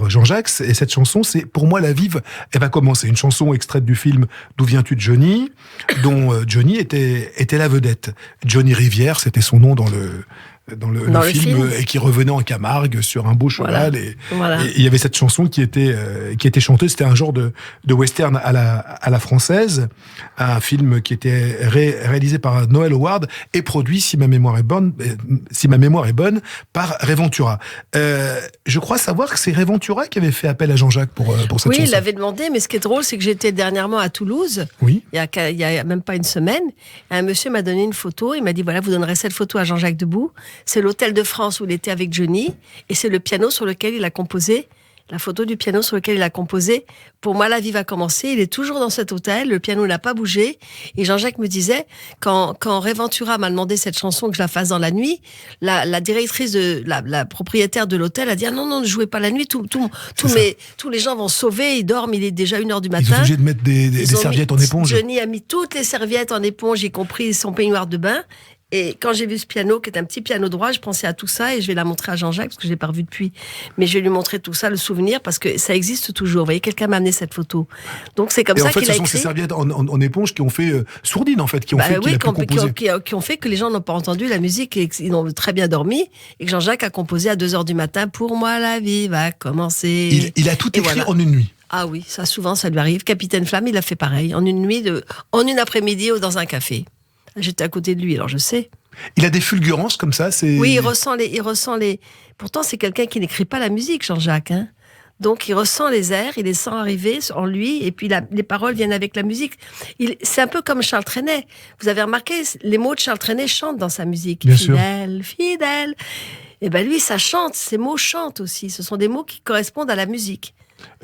Jean-Jacques. Et cette chanson, c'est Pour moi la vive, elle va commencer. Une chanson extraite du film D'où viens-tu de Johnny, dont Johnny était la vedette. Johnny Rivière, c'était son nom dans le film, et qui revenait en Camargue sur un beau cheval. Voilà. Et il y avait cette chanson qui était chantée. C'était un genre de western à la française, un film qui était réalisé par Noël Howard et produit, si ma mémoire est bonne, par Ray Ventura. Je crois savoir que c'est Ray Ventura qui avait fait appel à Jean-Jacques pour cette chanson. Oui, il l'avait demandé, mais ce qui est drôle, c'est que j'étais dernièrement à Toulouse, il y a même pas une semaine, et un monsieur m'a donné une photo, il m'a dit, voilà, vous donnerez cette photo à Jean-Jacques Debout. C'est l'hôtel de France où il était avec Johnny, et c'est le piano sur lequel il a composé, la photo du piano sur lequel il a composé. Pour moi, la vie va commencer. Il est toujours dans cet hôtel, le piano n'a pas bougé. Et Jean-Jacques me disait, quand Ray Ventura m'a demandé cette chanson que je la fasse dans la nuit, la directrice la propriétaire de l'hôtel a dit, ah non, ne jouez pas la nuit, tous les gens vont se sauver, ils dorment, il est déjà 1h du matin. Ils sont obligés de mettre des serviettes en éponge. Johnny a mis toutes les serviettes en éponge, y compris son peignoir de bain. Et quand j'ai vu ce piano, qui est un petit piano droit, je pensais à tout ça et je vais la montrer à Jean-Jacques parce que je l'ai pas revu depuis. Mais je vais lui montrer tout ça, le souvenir, parce que ça existe toujours. Vous voyez, quelqu'un m'a amené cette photo. Donc c'est comme Et ça en fait, qu'il a ce sont écrit. ces serviettes en éponge qui ont fait sourdine, en fait, qui ont fait qu'il a pu composer. Qui ont fait que les gens n'ont pas entendu la musique et qu'ils ont très bien dormi. Et que Jean-Jacques a composé à 2h du matin. Pour moi, la vie va commencer. Il a tout écrit voilà. en une nuit. Ah oui, ça souvent, ça lui arrive. Capitaine Flamme, il a fait pareil. En une nuit, en une après-midi ou dans un café. J'étais à côté de lui, alors je sais. Il a des fulgurances comme ça, c'est... Oui, il ressent les... Pourtant, c'est quelqu'un qui n'écrit pas la musique, Jean-Jacques. Hein. Donc, il ressent les airs, il les sent arriver en lui, et puis les paroles viennent avec la musique. C'est un peu comme Charles Trenet. Vous avez remarqué, les mots de Charles Trenet chantent dans sa musique. Bien fidèle, fidèle. Et ben lui, ça chante, ces mots chantent aussi. Ce sont des mots qui correspondent à la musique.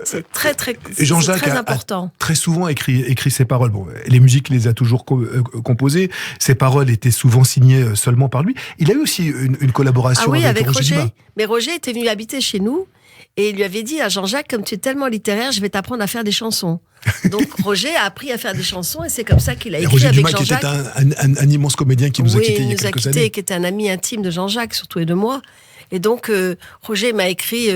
C'est très, très, Jean-Jacques très important. A très souvent écrit ses paroles. Bon, les musiques, il les a toujours composées. Ses paroles étaient souvent signées seulement par lui. Il a eu aussi une collaboration avec Roger Dumas. Mais Roger était venu habiter chez nous et il lui avait dit à Jean-Jacques, comme tu es tellement littéraire, je vais t'apprendre à faire des chansons. Donc Roger a appris à faire des chansons et c'est comme ça qu'il a écrit Roger avec Dumas, Jean-Jacques. qui était un immense comédien qui nous a quittés il y a quelques années. Qui était un ami intime de Jean-Jacques, surtout et de moi. Et donc Roger m'a écrit...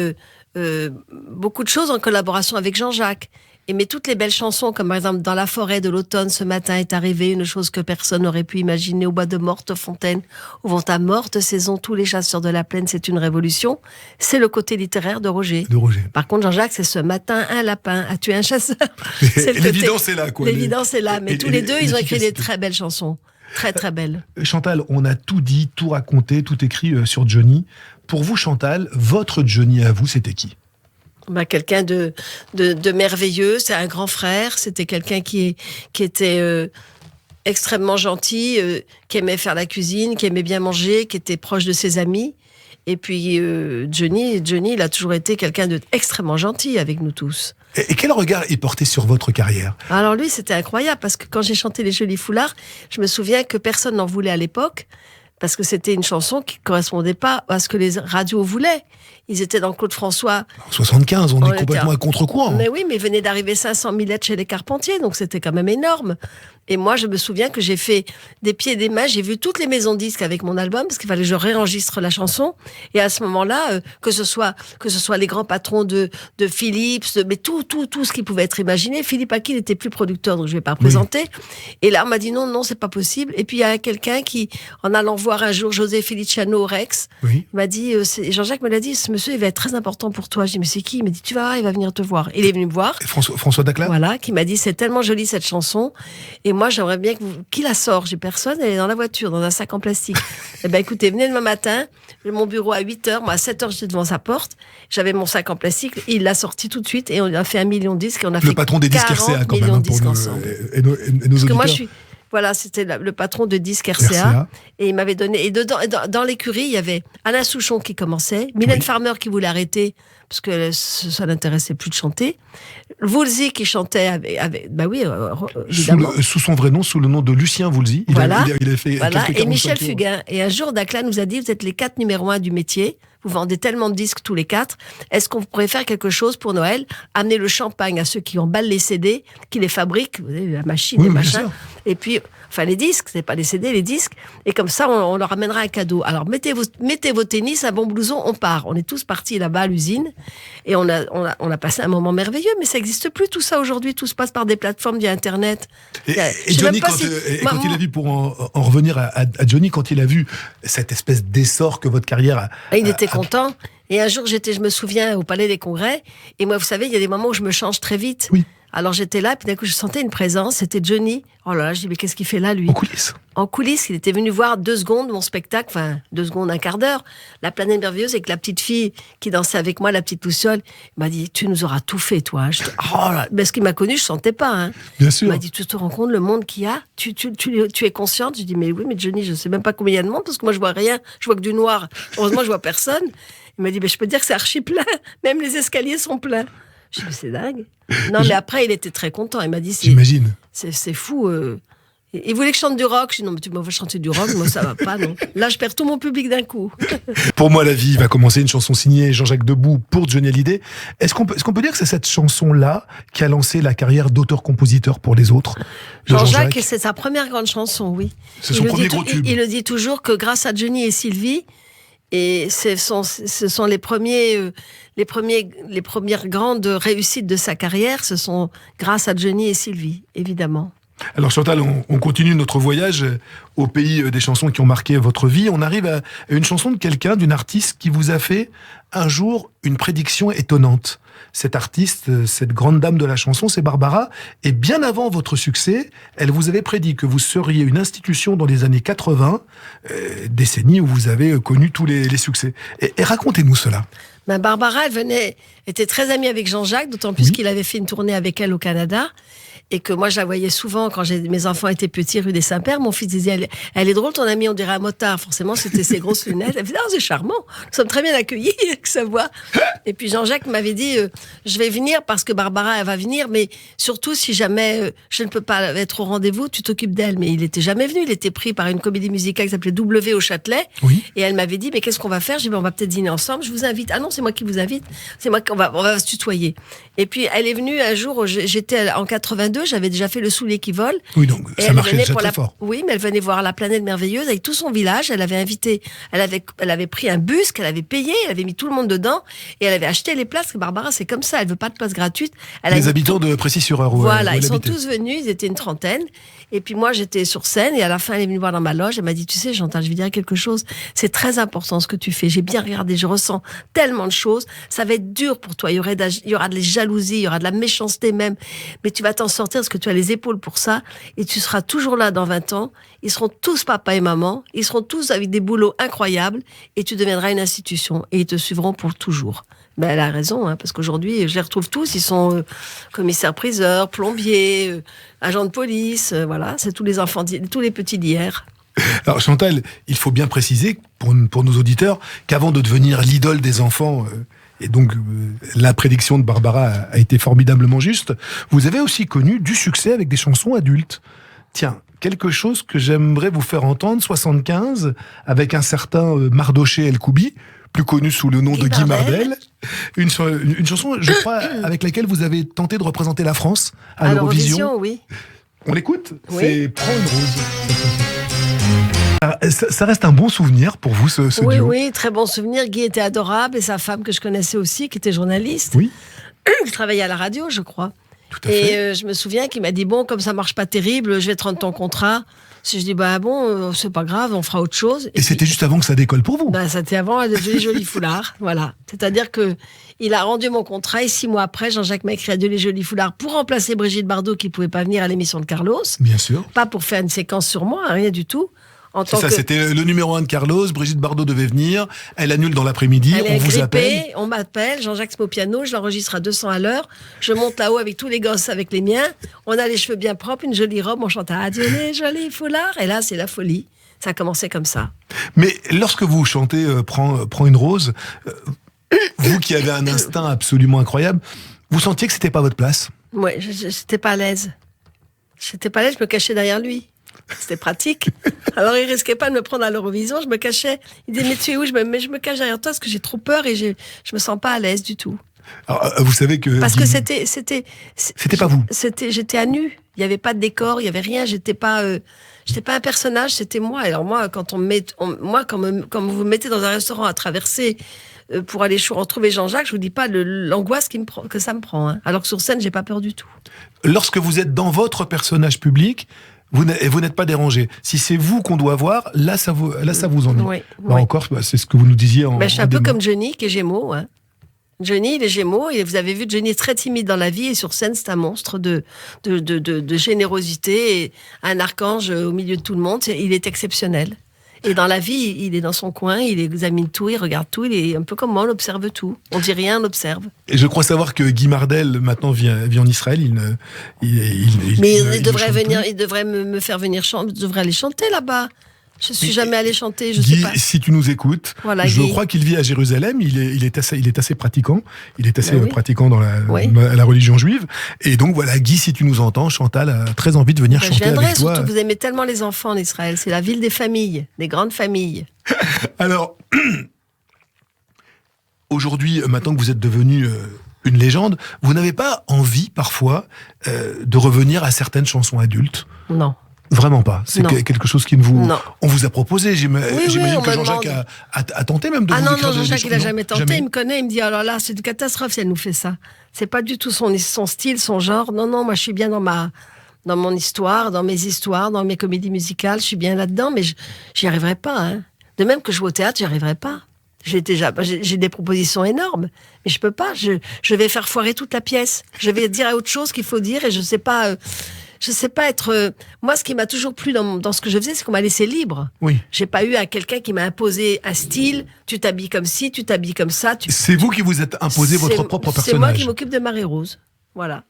beaucoup de choses en collaboration avec Jean-Jacques. Mais toutes les belles chansons, comme par exemple Dans la forêt de l'automne, ce matin est arrivé une chose que personne n'aurait pu imaginer au bois de morte fontaine, où vont à morte saison tous les chasseurs de la plaine, c'est une révolution. C'est le côté littéraire de Roger. Par contre, Jean-Jacques, c'est ce matin un lapin a tué un chasseur. L'évidence est là, quoi. L'évidence est là. Mais tous les deux, ils ont écrit des très belles chansons. Très, très belles. Chantal, on a tout dit, tout raconté, tout écrit sur Johnny. Pour vous, Chantal, votre Johnny à vous, c'était qui ? Quelqu'un de merveilleux, c'est un grand frère, c'était quelqu'un qui était extrêmement gentil, qui aimait faire la cuisine, qui aimait bien manger, qui était proche de ses amis. Et puis Johnny, il a toujours été quelqu'un d'extrêmement gentil avec nous tous. Et quel regard il portait sur votre carrière ? Alors lui, c'était incroyable, parce que quand j'ai chanté Les Jolis Foulards, je me souviens que personne n'en voulait à l'époque, parce que c'était une chanson qui ne correspondait pas à ce que les radios voulaient. Ils étaient dans Claude François. En 75, on est complètement à contre-courant. Mais oui, mais il venait d'arriver 500 000 lettres chez les Carpentiers, donc c'était quand même énorme. Et moi, je me souviens que j'ai fait des pieds et des mains, j'ai vu toutes les maisons de disques avec mon album, parce qu'il fallait que je réenregistre la chanson. Et à ce moment-là, que ce soit les grands patrons de Philips, mais tout ce qui pouvait être imaginé. Philippe Aki n'était plus producteur, donc je ne vais pas présenter. Et là, on m'a dit non, c'est pas possible. Et puis il y a quelqu'un qui, en allant voir un jour José Feliciano au Rex, m'a dit, Jean-Jacques me l'a dit, ce monsieur, il va être très important pour toi. Je dis, mais c'est qui ? Il m'a dit, tu vas voir, il va venir te voir. Il est venu me voir. François Dacla ? Voilà, qui m'a dit, c'est tellement joli cette chanson. Et moi, j'aimerais bien qui la sort. J'ai personne, elle est dans la voiture, dans un sac en plastique. Eh ben, écoutez, venez demain matin. J'ai mon bureau à 8h. Moi, à 7h, j'étais devant sa porte. J'avais mon sac en plastique. Il l'a sorti tout de suite et on a fait 1 million de disques. Et on a le patron des disques RCA, quand même, pour nous, et nos Parce que auditeurs. Voilà, c'était le patron de disques RCA. Et il m'avait donné. Et dedans, dans l'écurie, il y avait Alain Souchon qui commençait, Mylène Farmer qui voulait arrêter parce que ça n'intéressait plus de chanter. Woolsey qui chantait évidemment. Sous son vrai nom, sous le nom de Lucien Woolsey. Il a fait et Michel Fugain. Et un jour, Dacla nous a dit, vous êtes les 4 numéros 1 du métier. Vous vendez tellement de disques tous les 4. Est-ce qu'on pourrait faire quelque chose pour Noël ? Amener le champagne à ceux qui emballent les CD, qui les fabriquent, vous savez, la machine, les machins. Et puis, enfin, les disques, c'est pas les CD, les disques. Et comme ça, on leur amènera un cadeau. Alors, mettez vos tennis, un bon blouson, on part. On est tous partis là-bas à l'usine. Et on a passé un moment merveilleux, mais ça n'existe plus tout ça aujourd'hui. Tout se passe par des plateformes via Internet. Et Johnny, quand il a vu, pour en revenir à Johnny, quand il a vu cette espèce d'essor que votre carrière il était content. Et un jour, je me souviens, au Palais des Congrès. Et moi, vous savez, il y a des moments où je me change très vite. Oui. Alors j'étais là, puis d'un coup, je sentais une présence. C'était Johnny. Oh là là, je dis, mais qu'est-ce qu'il fait là, lui ? En coulisses, il était venu voir 2 secondes mon spectacle, enfin 2 secondes, un quart d'heure. La planète merveilleuse, avec la petite fille qui dansait avec moi, la petite Luciole. Il m'a dit, tu nous auras tout fait, toi. Parce qu'il m'a connu, je sentais pas. Hein. Bien sûr. Il m'a dit, tu te rends compte le monde qu'il y a ? Tu es consciente ? Je dis, mais oui, mais Johnny, je sais même pas combien il y a de monde, parce que moi, je vois rien. Je vois que du noir. Heureusement, je vois personne. Il m'a dit, je peux te dire que c'est archi plein. Même les escaliers sont pleins. Je dis, c'est dingue. Non, mais après, il était très content. Il m'a dit, j'imagine. C'est fou. Il voulait que je chante du rock. Je dis non, mais tu m'as fait chanter du rock, moi ça va pas, non. Là, je perds tout mon public d'un coup. Pour moi, la vie va commencer, une chanson signée Jean-Jacques Debout pour Johnny Hallyday. Est-ce qu'on peut dire que c'est cette chanson-là qui a lancé la carrière d'auteur-compositeur pour les autres de Jean-Jacques, c'est sa première grande chanson, oui. C'est son premier gros tube. Il le dit toujours que grâce à Johnny et Sylvie, et ce sont les premières grandes réussites de sa carrière, ce sont grâce à Johnny et Sylvie, évidemment. Alors Chantal, on continue notre voyage au pays des chansons qui ont marqué votre vie. On arrive à une chanson de quelqu'un, d'une artiste qui vous a fait un jour une prédiction étonnante. Cette artiste, cette grande dame de la chanson, c'est Barbara. Et bien avant votre succès, elle vous avait prédit que vous seriez une institution dans les années 80, décennie où vous avez connu tous les succès. Et racontez-nous cela. Barbara, était très amie avec Jean-Jacques, d'autant plus qu'il avait fait une tournée avec elle au Canada. Et que moi, je la voyais souvent quand mes enfants étaient petits, rue des Saints-Pères. Mon fils disait, elle est drôle, ton amie, on dirait un motard. Forcément, c'était ses grosses lunettes. Elle me disait, c'est charmant. Nous sommes très bien accueillis avec sa voix. Et puis Jean-Jacques m'avait dit, je vais venir parce que Barbara, elle va venir. Mais surtout, si jamais je ne peux pas être au rendez-vous, tu t'occupes d'elle. Mais il n'était jamais venu. Il était pris par une comédie musicale qui s'appelait W au Châtelet. Oui. Et elle m'avait dit, mais qu'est-ce qu'on va faire? J'ai dit, on va peut-être dîner ensemble. Je vous invite. Ah non, c'est moi qui vous invite. C'est moi qu'on va se tutoyer. Et puis, elle est venue un jour, j'étais en 82, j'avais déjà fait le soulier qui vole. Oui, donc ça marchait déjà très fort. Oui, mais elle venait voir la planète merveilleuse avec tout son village. Elle avait invité, elle avait pris un bus qu'elle avait payé, elle avait mis tout le monde dedans et elle avait acheté les places. Parce que Barbara, c'est comme ça, elle veut pas de place gratuite. Les habitants de Précy-sur-Eure. Voilà, ils sont tous venus, ils étaient une trentaine. Et puis moi, j'étais sur scène et à la fin, elle est venue voir dans ma loge. Elle m'a dit, tu sais, Chantal, je vais dire quelque chose. C'est très important ce que tu fais. J'ai bien regardé, je ressens tellement de choses. Ça va être dur pour toi. Il y aura de la jalousie, il y aura de la méchanceté même. Mais tu vas t'en sortir parce que tu as les épaules pour ça. Et tu seras toujours là dans 20 ans. Ils seront tous papa et maman. Ils seront tous avec des boulots incroyables. Et tu deviendras une institution. Et ils te suivront pour toujours. Ben, elle a raison, hein, parce qu'aujourd'hui, je les retrouve tous. Ils sont commissaires-priseurs, plombiers, agents de police. Voilà, c'est tous les enfants, tous les petits d'hier. Alors Chantal, il faut bien préciser pour nos auditeurs qu'avant de devenir l'idole des enfants, et donc la prédiction de Barbara a été formidablement juste, vous avez aussi connu du succès avec des chansons adultes. Tiens, quelque chose que j'aimerais vous faire entendre, 75, avec un certain Mardoché El Koubi, plus connu sous le nom de Guy Mardel. Une chanson, je crois, avec laquelle vous avez tenté de représenter la France à l'Eurovision. Oui. On l'écoute? Oui. C'est Prends une rose. Ça reste un bon souvenir pour vous, ce duo? Oui, très bon souvenir. Guy était adorable et sa femme que je connaissais aussi, qui était journaliste. Oui. Je travaillais à la radio, je crois. Tout à fait. Et je me souviens qu'il m'a dit, bon, comme ça marche pas terrible, je vais te rendre ton contrat. Si je dis, c'est pas grave, on fera autre chose. Et c'était juste avant que ça décolle pour vous? C'était avant de jolis foulards, voilà. C'est-à-dire que il a rendu mon contrat et 6 mois après, Jean-Jacques m'a écrit à les jolis foulards pour remplacer Brigitte Bardot qui pouvait pas venir à l'émission de Carlos. Bien sûr. Pas pour faire une séquence sur moi, rien du tout. C'était le numéro 1 de Carlos, Brigitte Bardot devait venir, elle annule dans l'après-midi, on vous appelle. On m'appelle, Jean-Jacques se met au piano, je l'enregistre à 200 à l'heure, je monte là-haut avec tous les gosses avec les miens, on a les cheveux bien propres, une jolie robe, on chante adieu les jolis foulards, et là c'est la folie. Ça a commencé comme ça. Mais lorsque vous chantez Prends une rose, vous qui avez un instinct absolument incroyable, vous sentiez que c'était pas votre place? Ouais, j'étais pas à l'aise. J'étais pas à l'aise, je me cachais derrière lui. C'était pratique. Alors, il risquait pas de me prendre à l'Eurovision. Je me cachais. Il disait, mais tu es où? Mais je me cache derrière toi parce que j'ai trop peur et je me sens pas à l'aise du tout. Alors, vous savez que... Parce que c'était pas vous. J'étais à nu. Il y avait pas de décor, il y avait rien. J'étais pas un personnage, c'était moi. Alors moi, quand quand vous me mettez dans un restaurant à traverser pour aller retrouver Jean-Jacques, je vous dis pas l'angoisse que ça me prend. Hein. Alors que sur scène, j'ai pas peur du tout. Lorsque vous êtes dans votre personnage public, vous n'êtes pas dérangé. Si c'est vous qu'on doit voir, là ça vous ennuie. Oui, encore, c'est ce que vous nous disiez en je suis un peu comme Johnny, qui est Gémeaux. Hein. Johnny, il est Gémeaux, et vous avez vu, Johnny est très timide dans la vie, et sur scène, c'est un monstre de générosité, et un archange au milieu de tout le monde. Il est exceptionnel. Et dans la vie, il est dans son coin, il examine tout, il regarde tout, il est un peu comme moi, on observe tout. On dit rien, on observe. Et je crois savoir que Guy Mardel, maintenant, vit en Israël. Mais il devrait venir, il devrait me faire venir chanter, je devrais aller chanter là-bas. Je suis jamais allée chanter, je Guy, sais pas. si tu nous écoutes, Voilà, je Guy. crois qu'il vit à Jérusalem. Il est assez pratiquant. Il est assez Ben oui. pratiquant dans la religion juive. Et donc voilà, Guy, si tu nous entends, Chantal a très envie de venir Ben, je chanter viendrai, avec toi. surtout que vous aimez tellement les enfants en Israël. C'est la ville des familles, des grandes familles. Alors, aujourd'hui, maintenant que vous êtes devenu une légende, vous n'avez pas envie parfois de revenir à certaines chansons adultes? Non. Vraiment pas. C'est Non. quelque chose qui ne vous. Non. On vous a proposé. J'imagine on que me Jean-Jacques demande. a tenté même de Ah vous non, écrire non, des Jean-Jacques, il n'a chansons. jamais tenté. Jamais. Il me connaît, il me dit, alors là, c'est une catastrophe si elle nous fait ça. C'est pas du tout son style, son genre. Non, non, moi, je suis bien dans mon histoire, dans mes comédies musicales. Je suis bien là-dedans, mais j'y arriverai pas. Hein. De même que je joue au théâtre, j'y arriverai pas. J'ai des propositions énormes, mais je peux pas. Je vais faire foirer toute la pièce. Je vais dire autre chose qu'il faut dire et je sais pas être. Moi, ce qui m'a toujours plu dans ce que je faisais, c'est qu'on m'a laissé libre. Oui. J'ai pas eu quelqu'un qui m'a imposé un style. Tu t'habilles comme ci, tu t'habilles comme ça. C'est vous qui vous êtes imposé votre propre personnage. C'est moi qui m'occupe de Marie-Rose. Voilà.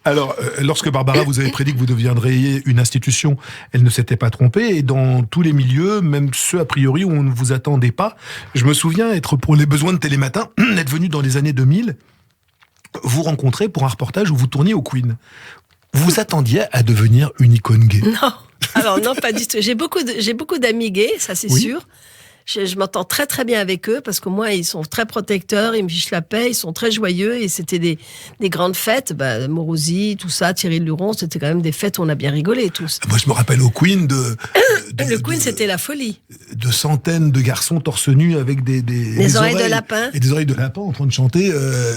Alors, lorsque Barbara vous avait prédit que vous deviendriez une institution, elle ne s'était pas trompée. Et dans tous les milieux, même ceux a priori où on ne vous attendait pas, je me souviens être pour les besoins de Télématin, être venu dans les années 2000, vous rencontrer pour un reportage où vous tourniez au Queen. Vous vous attendiez à devenir une icône gay? Non. Alors non, pas du tout. J'ai beaucoup d'amis gays, ça c'est Oui. sûr. Je m'entends très très bien avec eux parce que moi ils sont très protecteurs, ils me fichent la paix, ils sont très joyeux et c'était des grandes fêtes. Morosi, tout ça, Thierry Luron, c'était quand même des fêtes où on a bien rigolé tous. Moi, je me rappelle au Queen Le Queen, c'était la folie. de centaines de garçons torse nu avec des oreilles de lapin. Et des oreilles de lapin en train de chanter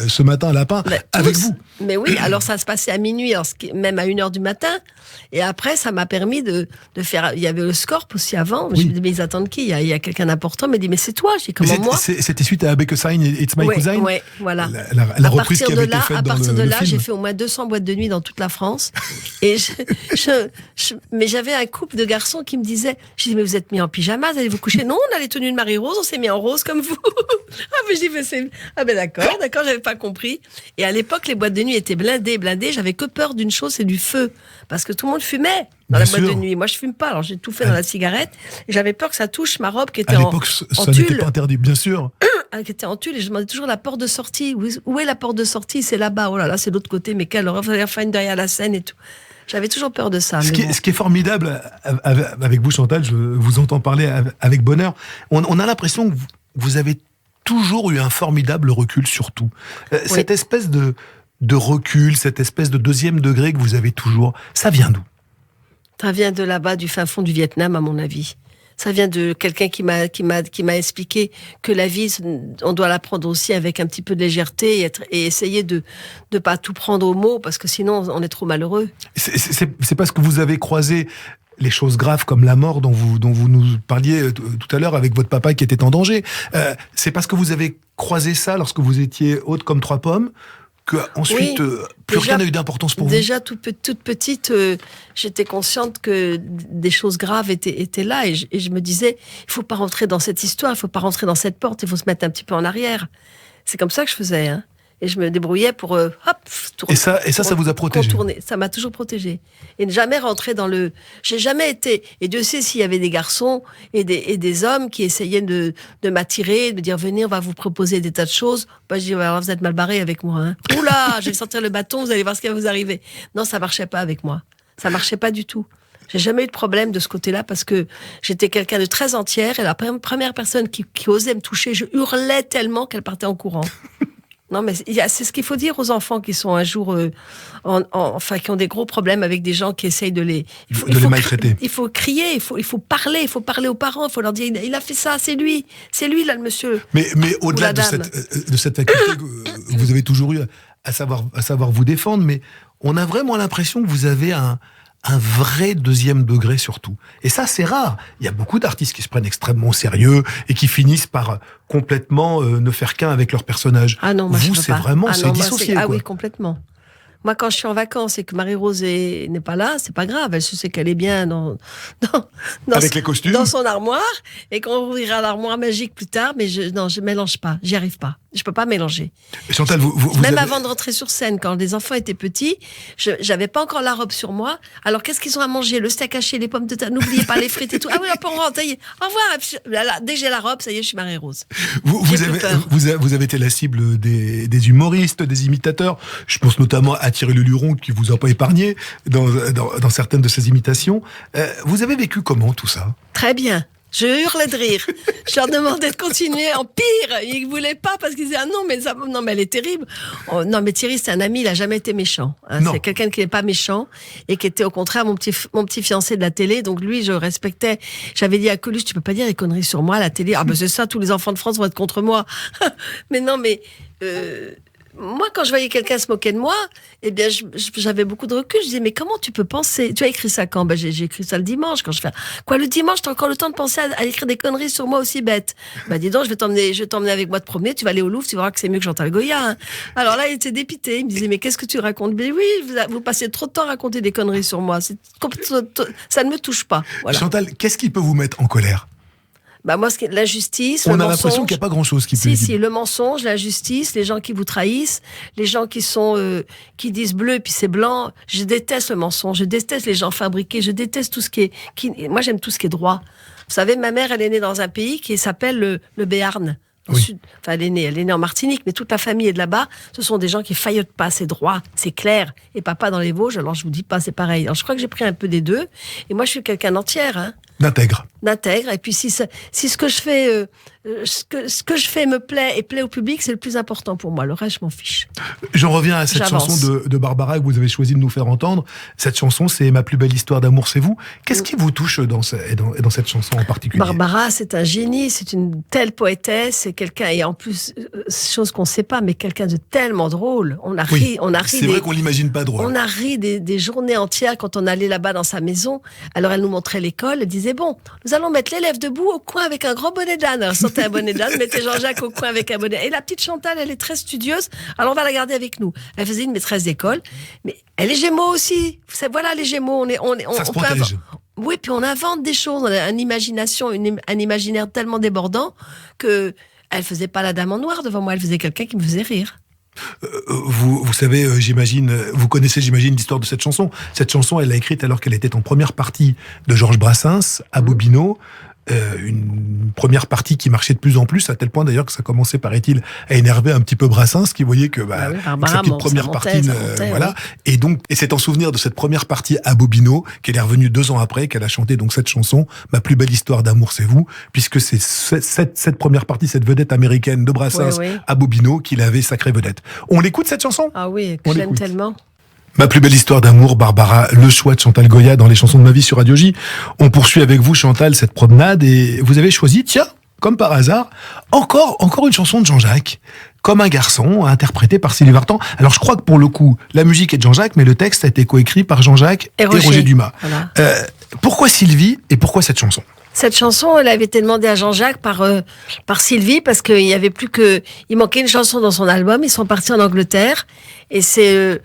ce matin lapin avec Tous. vous. Mais oui, alors ça se passait à minuit, même à 1h du matin. Et après, ça m'a permis de faire. Il y avait le Scorp aussi avant. Oui. Je me dis, mais ils attendent qui? Il y a quelqu'un d'important. Il m'a dit, mais c'est toi. J'ai dit, comment moi? C'était suite à Becca Sign et It's My Cousin. Ouais, voilà. La reprise qui avait été à faite dans partir le de là, film. j'ai fait au moins 200 boîtes de nuit dans toute la France. Et mais j'avais un couple de garçons qui me disaient, je dis, mais vous êtes mis en pyjama, vous allez vous coucher? Non, on a les tenues de Marie-Rose, on s'est mis en rose comme vous. Mais je dis, mais d'accord, j'avais pas compris. Et à l'époque, les boîtes de nuit étaient blindées. J'avais que peur d'une chose, c'est du feu. Parce que tout le monde fumait dans Bien la boîte sûr. de nuit. Moi, je fume pas, alors j'ai tout fait dans la cigarette. Et j'avais peur que ça touche ma robe qui était À en l'époque, ça en n'était tulle. pas interdit, bien sûr. Qui était en tulle, et je demandais toujours la porte de sortie. Où est la porte de sortie? C'est là-bas. Oh là là, c'est de l'autre côté. Mais quelle horreur, il fallait faire une derrière la scène et tout. J'avais toujours peur de ça. Ce mais qui, bon. ce qui est formidable avec vous, Chantal, je vous entends parler avec bonheur. On a l'impression que vous avez toujours eu un formidable recul sur tout. Cette espèce de recul, cette espèce de deuxième degré que vous avez toujours, ça vient d'où? Ça vient de là-bas, du fin fond du Vietnam, à mon avis. Ça vient de quelqu'un qui m'a expliqué que la vie, on doit la prendre aussi avec un petit peu de légèreté et essayer de pas tout prendre au mot, parce que sinon, on est trop malheureux. C'est parce que vous avez croisé les choses graves comme la mort dont vous nous parliez tout à l'heure avec votre papa qui était en danger. C'est parce que vous avez croisé ça lorsque vous étiez haute comme 3 pommes que ensuite plus Déjà, rien n'a eu d'importance pour vous. Déjà toute petite, j'étais consciente que des choses graves étaient là et je me disais, il faut pas rentrer dans cette histoire, il faut pas rentrer dans cette porte, il faut se mettre un petit peu en arrière. C'est comme ça que je faisais, hein. Et je me débrouillais pour Et ça vous a protégé. Contourner. Ça m'a toujours protégée. Et ne jamais rentrer dans le. J'ai jamais été. Et Dieu sait s'il y avait des garçons et des hommes qui essayaient de m'attirer, de me dire venez, on va vous proposer des tas de choses. Bah, je dis alors, vous êtes mal barré avec moi. Hein. Oula, je vais sortir le bâton, vous allez voir ce qui va vous arriver. Non, ça marchait pas avec moi. Ça marchait pas du tout. J'ai jamais eu de problème de ce côté-là parce que j'étais quelqu'un de très entière et la première personne qui osait me toucher, je hurlais tellement qu'elle partait en courant. Non, mais c'est ce qu'il faut dire aux enfants qui sont un jour, qui ont des gros problèmes avec des gens qui essayent de les maltraiter. Il faut crier, il faut parler aux parents, il faut leur dire, il a fait ça, c'est lui là le monsieur. Mais au-delà de cette faculté que vous avez toujours eu à savoir vous défendre, mais on a vraiment l'impression que vous avez un vrai deuxième degré surtout. Et ça, c'est rare. Il y a beaucoup d'artistes qui se prennent extrêmement au sérieux et qui finissent par complètement ne faire qu'un avec leur personnage. Ah non, moi, vous, je peux c'est pas. vraiment, c'est dissocié. Ah quoi. oui, complètement. Moi, quand je suis en vacances et que Marie-Rose n'est pas là, c'est pas grave. Elle sait qu'elle est bien avec les costumes, dans son armoire, et qu'on ouvrira l'armoire magique plus tard. Mais je mélange pas. J'y arrive pas. Je peux pas mélanger. Chantal, vous Même avez... avant de rentrer sur scène, quand les enfants étaient petits, j'avais pas encore la robe sur moi. Alors, qu'est-ce qu'ils ont à manger? Le steak haché, les pommes de terre, n'oubliez pas les frites et tout. Ah oui, on rentre, ça y est. Au revoir. Et puis, là, dès que j'ai la robe, ça y est, je suis Marie-Rose. Vous avez été la cible des humoristes, des imitateurs. Je pense notamment à Thierry Leluron, qui vous a pas épargné dans certaines de ses imitations. Vous avez vécu comment tout ça? Très bien. Je hurlais de rire. Je leur demandais de continuer en pire. Ils ne voulaient pas parce qu'ils disaient « Ah non, mais elle est terrible. » Oh, non, mais Thierry, c'est un ami, il n'a jamais été méchant. Hein. C'est quelqu'un qui n'est pas méchant et qui était au contraire mon petit fiancé de la télé. Donc lui, je respectais. J'avais dit à Coluche, tu peux pas dire des conneries sur moi à la télé. Ah ben c'est ça, tous les enfants de France vont être contre moi. Mais non, mais... moi, quand je voyais quelqu'un se moquer de moi, eh bien, j'avais beaucoup de recul. Je disais, mais comment tu peux penser? Tu as écrit ça quand? Ben, j'ai écrit ça le dimanche. Quand je fais, quoi, le dimanche, t'as encore le temps de penser à écrire des conneries sur moi aussi bêtes? Ben, dis donc, je vais t'emmener avec moi te promener. Tu vas aller au Louvre, tu verras que c'est mieux que Chantal Goya. Hein. Alors là, il était dépité. Il me disait, mais qu'est-ce que tu racontes? Mais oui, vous passez trop de temps à raconter des conneries sur moi. Ça ne me touche pas. Voilà. Chantal, qu'est-ce qui peut vous mettre en colère? Bah moi, l'injustice, on le a mensonge. l'impression qu'il n'y a pas grand-chose qui peut. Si, le mensonge, l'injustice, les gens qui vous trahissent, les gens qui disent bleu et puis c'est blanc. Je déteste le mensonge, je déteste les gens fabriqués, je déteste tout ce qui est. Moi, j'aime tout ce qui est droit. Vous savez, ma mère, elle est née dans un pays qui s'appelle le Béarn. Oui. Sud. Enfin, elle est née en Martinique, mais toute la famille est de là-bas. Ce sont des gens qui faillotent pas, c'est droit, c'est clair. Et papa dans les Vosges, alors je vous dis pas, c'est pareil. Alors je crois que j'ai pris un peu des deux. Et moi, je suis quelqu'un d'entière, hein. D'intègre. Et puis si ce que je fais, ce que je fais me plaît et plaît au public, c'est le plus important pour moi. Le reste, je m'en fiche. J'en reviens à cette chanson de Barbara que vous avez choisi de nous faire entendre. Cette chanson, c'est Ma plus belle histoire d'amour, c'est vous. Qu'est-ce qui vous touche dans cette chanson en particulier? Barbara, c'est un génie, c'est une telle poétesse, c'est quelqu'un, et en plus, chose qu'on ne sait pas, mais quelqu'un de tellement drôle. On a ri. C'est vrai qu'on l'imagine pas drôle. On a ri des journées entières quand on allait là-bas dans sa maison. Alors elle nous montrait l'école, elle disait bon, nous allons mettre l'élève debout au coin avec un grand bonnet d'âne. Alors sortait un bonnet d'âne, mettez Jean-Jacques au coin avec un bonnet. Et la petite Chantal, elle est très studieuse, alors on va la garder avec nous. Elle faisait une maîtresse d'école, mais elle est Gémeaux aussi. Voilà les Gémeaux, ça se protège. Oui, puis on invente des choses, on a une imagination, un imaginaire tellement débordant que elle faisait pas la dame en noir devant moi, elle faisait quelqu'un qui me faisait rire. Vous savez, vous connaissez, j'imagine, l'histoire de cette chanson. Cette chanson, elle l'a écrite alors qu'elle était en première partie de Georges Brassens à Bobino. Une première partie qui marchait de plus en plus, à tel point d'ailleurs que ça commençait, paraît-il, à énerver un petit peu Brassens, qui voyait que sa petite première partie, voilà. Oui. Et c'est en souvenir de cette première partie à Bobino qu'elle est revenue 2 ans après, qu'elle a chanté donc cette chanson, Ma plus belle histoire d'amour, c'est vous, puisque c'est cette première partie, cette vedette américaine de Brassens à Bobino qui l'avait sacrée vedette. On l'écoute cette chanson? Ah oui, que j'aime tellement. Ma plus belle histoire d'amour, Barbara, le choix de Chantal Goya dans les chansons de ma vie sur Radio J. On poursuit avec vous, Chantal, cette promenade et vous avez choisi, tiens, comme par hasard, encore une chanson de Jean-Jacques, Comme un garçon, interprétée par Sylvie Vartan. Alors je crois que pour le coup, la musique est de Jean-Jacques, mais le texte a été coécrit par Jean-Jacques et Roger Dumas. Voilà. Pourquoi Sylvie et pourquoi cette chanson? Cette chanson, elle avait été demandée à Jean-Jacques par Sylvie parce qu'il y avait il manquait une chanson dans son album. Ils sont partis en Angleterre et c'est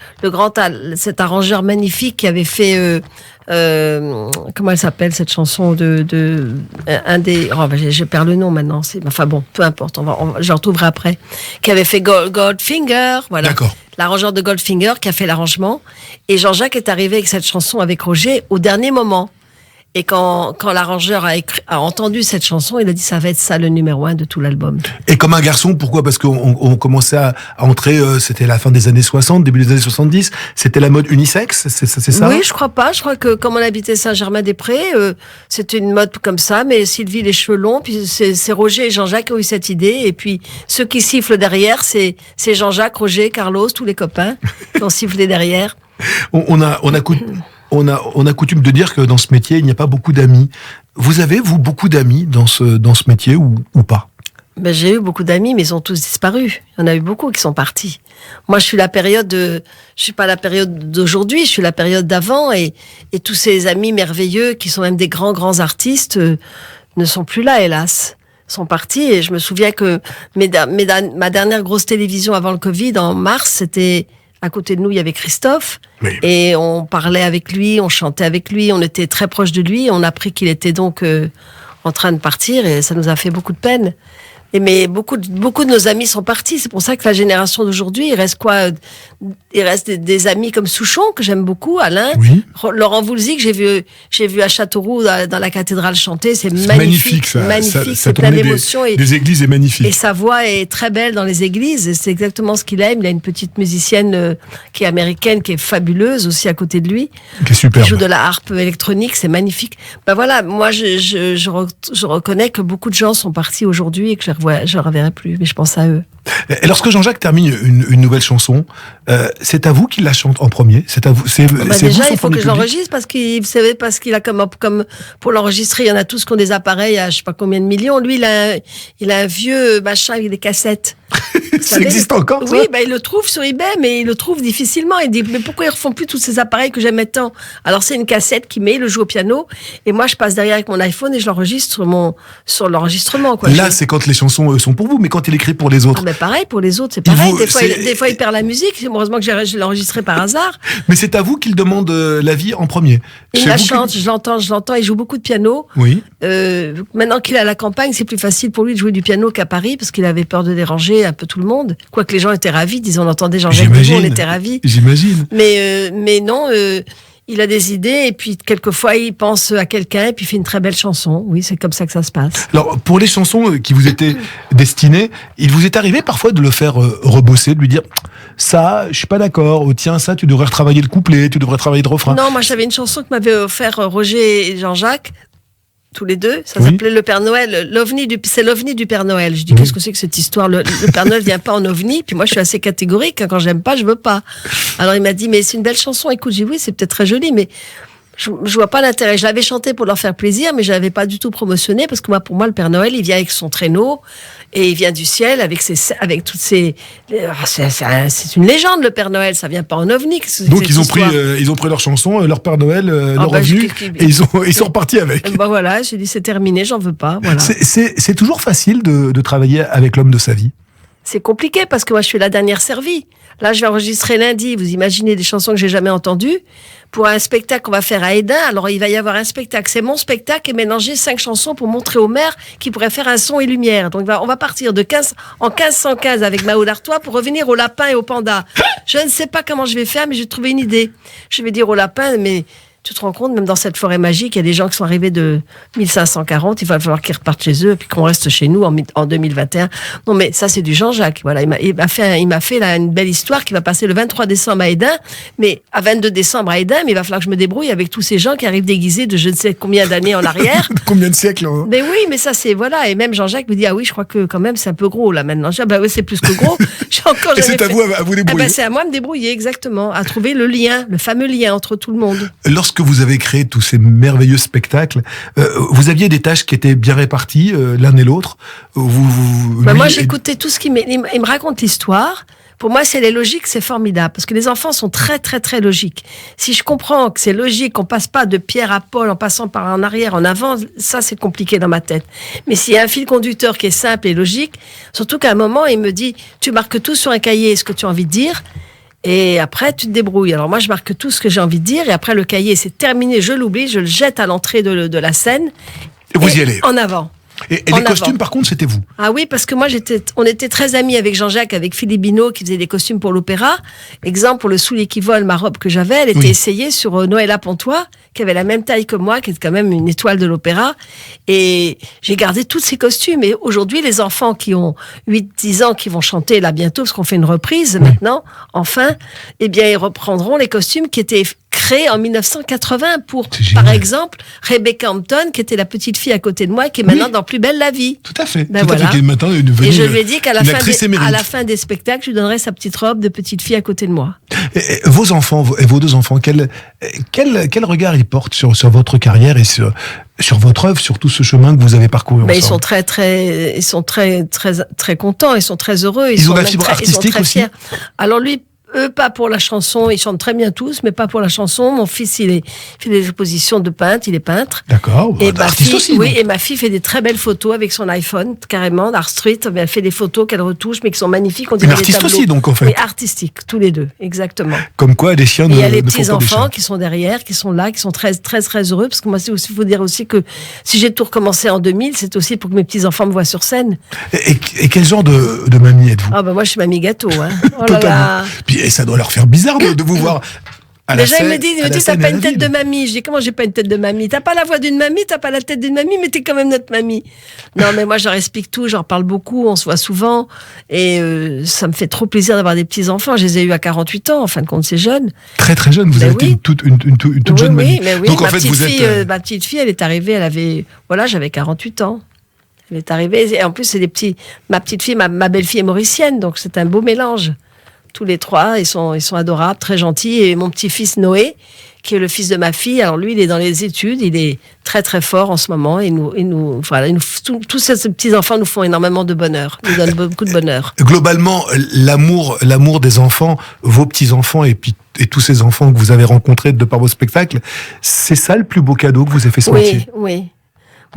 cet arrangeur magnifique qui avait fait comment elle s'appelle cette chanson je perds le nom maintenant. Enfin bon, peu importe. Je la retrouverai après. Qui avait fait Goldfinger, voilà. D'accord. L'arrangeur de Goldfinger qui a fait l'arrangement et Jean-Jacques est arrivé avec cette chanson avec Roger au dernier moment. Et quand l'arrangeur a entendu cette chanson, il a dit ça va être ça le numéro 1 de tout l'album. Et Comme un garçon, pourquoi? Parce qu'on commençait à entrer, c'était la fin des années 60, début des années 70, c'était la mode unisexe, c'est ça? Oui, je crois pas. Je crois que comme on habitait Saint-Germain-des-Prés, c'était une mode comme ça, mais Sylvie les cheveux longs, puis c'est Roger et Jean-Jacques qui ont eu cette idée, et puis ceux qui sifflent derrière, c'est Jean-Jacques, Roger, Carlos, tous les copains qui ont sifflé derrière. On a coutume de dire que dans ce métier, il n'y a pas beaucoup d'amis. Vous avez, vous, beaucoup d'amis dans ce métier ou pas? Ben, j'ai eu beaucoup d'amis, mais ils ont tous disparu. Il y en a eu beaucoup qui sont partis. Moi, je suis pas la période d'aujourd'hui, je suis la période d'avant, et tous ces amis merveilleux, qui sont même des grands artistes, ne sont plus là, hélas. Sont partis, et je me souviens que ma dernière grosse télévision avant le Covid, en mars, c'était... À côté de nous, il y avait Christophe. Oui. Et on parlait avec lui, on chantait avec lui, on était très proche de lui. On a appris qu'il était donc en train de partir et ça nous a fait beaucoup de peine. Mais beaucoup de nos amis sont partis. C'est pour ça que la génération d'aujourd'hui, il reste quoi? Il reste des amis comme Souchon, que j'aime beaucoup, Alain. Oui. Laurent Voulzy, que j'ai vu à Châteauroux, dans la cathédrale chanter. C'est magnifique. Ça. Magnifique, Ça c'est plein tournait d'émotions. des églises est magnifique. Et sa voix est très belle dans les églises. Et c'est exactement ce qu'il aime. Il a une petite musicienne qui est américaine, qui est fabuleuse aussi à côté de lui. Qui est superbe. Qui joue de la harpe électronique, c'est magnifique. Ben voilà, moi je reconnais que beaucoup de gens sont partis aujourd'hui et que je ne reverrai plus, mais je pense à eux. Et lorsque Jean-Jacques termine une nouvelle chanson, c'est à vous qu'il la chante en premier? C'est à vous? Déjà, il faut que je l'enregistre parce qu'il a comme pour l'enregistrer, il y en a tous qui ont des appareils à je sais pas combien de millions. Lui, il a un vieux machin avec des cassettes. Ça existe encore, ça? Oui, il le trouve sur eBay, mais il le trouve difficilement. Il dit, mais pourquoi ils refont plus tous ces appareils que j'aimais tant? Alors c'est une cassette qu'il met, il le joue au piano, et moi je passe derrière avec mon iPhone et je l'enregistre sur l'enregistrement, quoi. Là, c'est quand les chansons sont pour vous, mais quand il écrit pour les autres. Mais pareil, pour les autres, c'est pareil. Des fois, il perd la musique. Heureusement que je l'ai enregistré par hasard. Mais c'est à vous qu'il demande l'avis en premier. Il la chante, je l'entends. Il joue beaucoup de piano. Oui. Maintenant qu'il est à la campagne, c'est plus facile pour lui de jouer du piano qu'à Paris, parce qu'il avait peur de déranger un peu tout le monde. Quoique les gens étaient ravis, disons, on entendait Jean-Jacques Debout, on était ravis. J'imagine. Mais non, il a des idées, et puis quelquefois il pense à quelqu'un, et puis il fait une très belle chanson. Oui, c'est comme ça que ça se passe. Alors, pour les chansons qui vous étaient destinées, il vous est arrivé parfois de le faire rebosser, de lui dire ça, je suis pas d'accord, tiens, ça, tu devrais retravailler le couplet, tu devrais travailler le refrain. Non, moi j'avais une chanson que m'avait offert Roger et Jean-Jacques, tous les deux. Ça s'appelait Le Père Noël. C'est l'OVNI du Père Noël. Je dis, qu'est-ce que c'est que cette histoire? Le Père Noël vient pas en OVNI. Puis moi, je suis assez catégorique. Quand j'aime pas, je veux pas. Alors il m'a dit, mais c'est une belle chanson. Écoute, j'ai dit, oui, c'est peut-être très joli, mais je vois pas l'intérêt. Je l'avais chanté pour leur faire plaisir, mais je l'avais pas du tout promotionné parce que pour moi, le Père Noël, il vient avec son traîneau et il vient du ciel avec toutes ces. C'est une légende, le Père Noël. Ça vient pas en OVNI. Donc ils ont pris leur chanson, leur Père Noël, leur revenu, et ils sont repartis avec. Voilà, j'ai dit c'est terminé, j'en veux pas. Voilà. C'est toujours facile de travailler avec l'homme de sa vie. C'est compliqué parce que moi je suis la dernière servie. Là je vais enregistrer lundi, vous imaginez des chansons que j'ai jamais entendues pour un spectacle qu'on va faire à Hesdin. Alors il va y avoir un spectacle, c'est mon spectacle et mélanger 5 chansons pour montrer au maire qu'il pourrait faire un son et lumière. Donc on va partir en 1515 avec Mao d'Artois pour revenir au lapin et au panda. Je ne sais pas comment je vais faire, mais j'ai trouvé une idée. Je vais dire au lapin, mais tu te rends compte, même dans cette forêt magique, il y a des gens qui sont arrivés de 1540, il va falloir qu'ils repartent chez eux, et puis qu'on reste chez nous en 2021. Non, mais ça, c'est du Jean-Jacques. Voilà, il m'a fait là, une belle histoire qui va passer le 23 décembre à Hesdin, mais à 22 décembre à Hesdin, mais il va falloir que je me débrouille avec tous ces gens qui arrivent déguisés de je ne sais combien d'années en arrière. Combien de siècles, hein. Mais oui, mais ça, c'est, voilà. Et même Jean-Jacques me dit, ah oui, je crois que quand même, c'est un peu gros, là, maintenant. Je dis, ah bah oui, c'est plus que gros. Et c'est à vous à vous débrouiller. Ah bah, c'est à moi de me débrouiller, exactement. À trouver le lien, le fameux lien entre tout le monde. Lorsque vous avez créé tous ces merveilleux spectacles, vous aviez des tâches qui étaient bien réparties, l'un et l'autre. Moi, j'écoutais tout ce qu'il me raconte l'histoire. Pour moi, c'est les logiques, c'est formidable. Parce que les enfants sont très, très, très logiques. Si je comprends que c'est logique, qu'on passe pas de Pierre à Paul en passant par en arrière, en avant, ça, c'est compliqué dans ma tête. Mais s'il y a un fil conducteur qui est simple et logique, surtout qu'à un moment, il me dit, tu marques tout sur un cahier, ce que tu as envie de dire. Et après, tu te débrouilles. Alors moi, je marque tout ce que j'ai envie de dire. Et après, le cahier, c'est terminé. Je l'oublie. Je le jette à l'entrée de la scène. Et vous y allez. En avant. Et les costumes, par contre, c'était vous? Ah oui, parce que moi, on était très amis avec Jean-Jacques, avec Philippe Binot, qui faisait des costumes pour l'opéra. Exemple, pour le soulier qui vole, ma robe que j'avais, elle était essayée sur Noëlla Pontois, qui avait la même taille que moi, qui est quand même une étoile de l'opéra. Et j'ai gardé tous ces costumes. Et aujourd'hui, les enfants qui ont 8-10 ans, qui vont chanter là bientôt, parce qu'on fait une reprise maintenant, enfin, eh bien, ils reprendront les costumes qui étaient créé en 1980 pour, par exemple, Rebecca Hampton, qui était la petite fille à côté de moi, qui est maintenant dans Plus belle la vie. Tout à fait. Ben tout voilà. à fait, qui est maintenant devenue et je lui ai dit qu'à la la fin des spectacles, je lui donnerais sa petite robe de petite fille à côté de moi. Et vos enfants, et vos 2 enfants, quel regard ils portent sur votre carrière et sur votre œuvre, sur tout ce chemin que vous avez parcouru ensemble? Ils sont très contents, ils sont très heureux. Ils ont la fibre artistique aussi. Alors lui, eux, pas pour la chanson. Ils chantent très bien tous, mais pas pour la chanson. Mon fils, il fait des expositions de peintre. Il est peintre. D'accord. Et ma fille, aussi. oui, et ma fille fait des très belles photos avec son iPhone, carrément, d'Art Street. Elle fait des photos qu'elle retouche, mais qui sont magnifiques. On dirait Une artiste des tableaux. aussi, donc, en fait. Oui, artistique, tous les deux, exactement. Comme quoi, les chiens Et il y a ne les font pas des petits-enfants chats. qui sont derrière, qui sont là, qui sont très, très, très heureux. Parce que moi, il faut dire aussi que si j'ai tout recommencé en 2000, c'est aussi pour que mes petits-enfants me voient sur scène. Et quel genre de mamie êtes-vous? Ah, ben moi, je suis mamie gâteau, hein. Oh là Totalement. là. Puis, et ça doit leur faire bizarre de vous voir. Déjà, il me dit, t'as pas une tête de mamie. Je dis, comment j'ai pas une tête de mamie? T'as pas la voix d'une mamie, t'as pas la tête d'une mamie, mais t'es quand même notre mamie. Non, mais moi, je leur explique tout, j'en parle beaucoup, on se voit souvent. Et ça me fait trop plaisir d'avoir des petits-enfants. Je les ai eus à 48 ans, en fin de compte, c'est jeune. Très très jeune, vous Mais avez été oui. une toute jeune mamie. Oui, mais oui. Donc en ma fait, petite vous fille, êtes. ma petite fille, elle est arrivée, j'avais 48 ans. Elle est arrivée, et en plus, c'est des petits. Ma petite fille, ma belle-fille est mauricienne, donc c'est un beau mélange. Tous les trois, ils sont adorables, très gentils. Et mon petit-fils Noé, qui est le fils de ma fille, alors lui, il est dans les études, il est très très fort en ce moment. Et tous ces petits-enfants nous font énormément de bonheur, nous donnent beaucoup de bonheur. Globalement, l'amour des enfants, vos petits-enfants et tous ces enfants que vous avez rencontrés de par vos spectacles, c'est ça le plus beau cadeau que vous avez fait ce métier. Oui.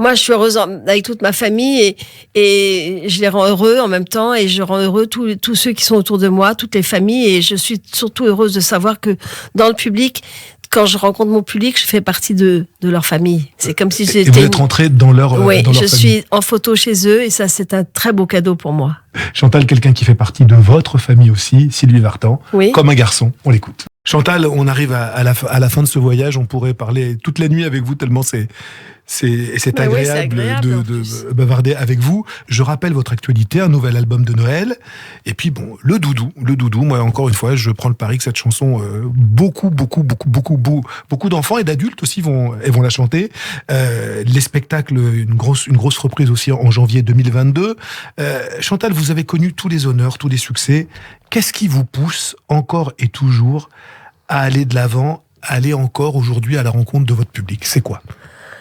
Moi, je suis heureuse avec toute ma famille et je les rends heureux en même temps et je rends heureux tous ceux qui sont autour de moi, toutes les familles, et je suis surtout heureuse de savoir que dans le public, quand je rencontre mon public, je fais partie de leur famille. C'est comme si j'étais... Et vous êtes rentrée dans leur Oui, dans leur je famille. suis en photo chez eux et ça, c'est un très beau cadeau pour moi. Chantal, quelqu'un qui fait partie de votre famille aussi, Sylvie Vartan, Oui. comme un garçon, on l'écoute. Chantal, on arrive à la fin de ce voyage, on pourrait parler toute la nuit avec vous, tellement c'est agréable, agréable, de bavarder avec vous. Je rappelle votre actualité, un nouvel album de Noël. Et puis bon, le doudou. Moi, encore une fois, je prends le pari que cette chanson, beaucoup d'enfants et d'adultes aussi vont la chanter. Les spectacles, une grosse reprise aussi en janvier 2022. Chantal, vous avez connu tous les honneurs, tous les succès. Qu'est-ce qui vous pousse encore et toujours à aller de l'avant, à aller encore aujourd'hui à la rencontre de votre public? C'est quoi?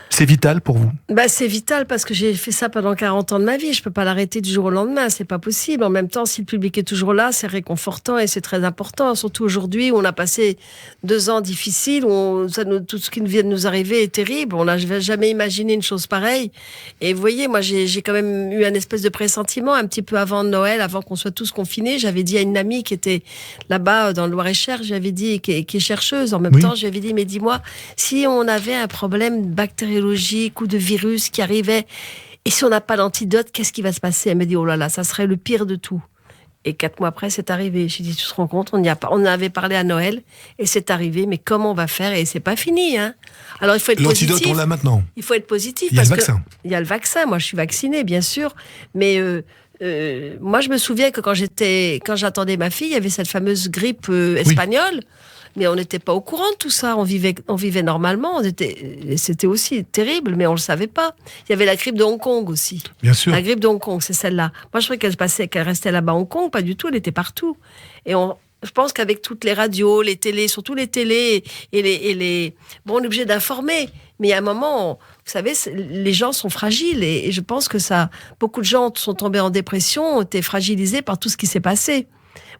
C'est vital pour vous? C'est vital parce que j'ai fait ça pendant 40 ans de ma vie. Je peux pas l'arrêter du jour au lendemain. C'est pas possible. En même temps, si le public est toujours là, c'est réconfortant et c'est très important. Surtout aujourd'hui où on a passé 2 ans difficiles, où tout ce qui vient de nous arriver est terrible. On n'a jamais imaginé une chose pareille. Et vous voyez, moi, j'ai quand même eu un espèce de pressentiment un petit peu avant Noël, avant qu'on soit tous confinés. J'avais dit à une amie qui était là-bas dans le Loir-et-Cher, j'avais dit, qui est chercheuse en même temps, j'avais dit, mais dis-moi, si on avait un problème bactériologique ou de virus qui arrivait, et si on n'a pas d'antidote, qu'est-ce qui va se passer? Elle me dit, oh là là, ça serait le pire de tout. Et 4 mois après, c'est arrivé. J'ai dit, tu te rends compte, on en avait parlé à Noël, et c'est arrivé, mais comment on va faire? Et c'est pas fini, hein. Alors il faut être positif. L'antidote, on l'a maintenant. Il faut être positif. Il y a le vaccin. Il y a le vaccin. Moi, je suis vaccinée, bien sûr, mais moi, je me souviens que quand j'attendais ma fille, il y avait cette fameuse grippe espagnole. Mais on n'était pas au courant de tout ça. On vivait normalement. C'était aussi terrible, mais on le savait pas. Il y avait la grippe de Hong Kong aussi. Bien sûr. La grippe de Hong Kong, c'est celle-là. Moi, je croyais qu'elle restait là-bas à Hong Kong. Pas du tout. Elle était partout. Et je pense qu'avec toutes les radios, les télés, surtout les télés bon, on est obligé d'informer. Mais il y a un moment, vous savez, les gens sont fragiles et je pense que beaucoup de gens sont tombés en dépression, ont été fragilisés par tout ce qui s'est passé.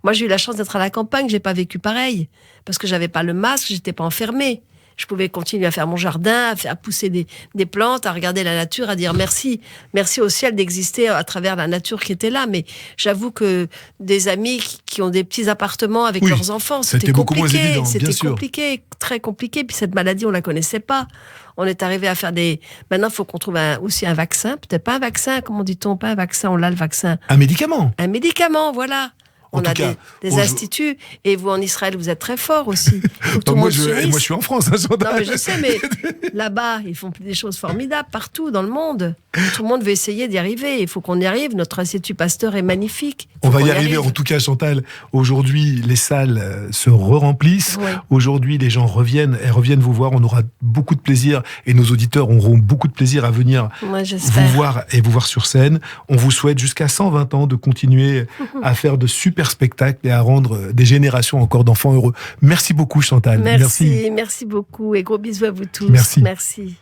Moi, j'ai eu la chance d'être à la campagne, j'ai pas vécu pareil. Parce que j'avais pas le masque, j'étais pas enfermée. Je pouvais continuer à faire mon jardin, à pousser des plantes, à regarder la nature, à dire merci. Merci au ciel d'exister à travers la nature qui était là. Mais j'avoue que des amis qui ont des petits appartements avec leurs enfants, c'était compliqué. Beaucoup moins évident, c'était compliqué, très compliqué. Puis cette maladie, on la connaissait pas. On est arrivé à faire Maintenant, il faut qu'on trouve aussi un vaccin. Peut-être pas un vaccin, comment dit-on? Pas un vaccin, on l'a le vaccin. Un médicament. Un médicament, voilà. On a des instituts. Et vous, en Israël, vous êtes très forts aussi. Moi, je suis en France. Non, mais je sais, mais là-bas, ils font des choses formidables partout dans le monde. Tout le monde veut essayer d'y arriver. Il faut qu'on y arrive. Notre Institut Pasteur est magnifique. On va y arriver. En tout cas, Chantal, aujourd'hui, les salles se remplissent. Oui. Aujourd'hui, les gens reviennent vous voir. On aura beaucoup de plaisir et nos auditeurs auront beaucoup de plaisir à venir vous voir et vous voir sur scène. On vous souhaite jusqu'à 120 ans de continuer à faire de super spectacles et à rendre des générations encore d'enfants heureux. Merci beaucoup, Chantal. Merci beaucoup et gros bisous à vous tous. Merci. Merci.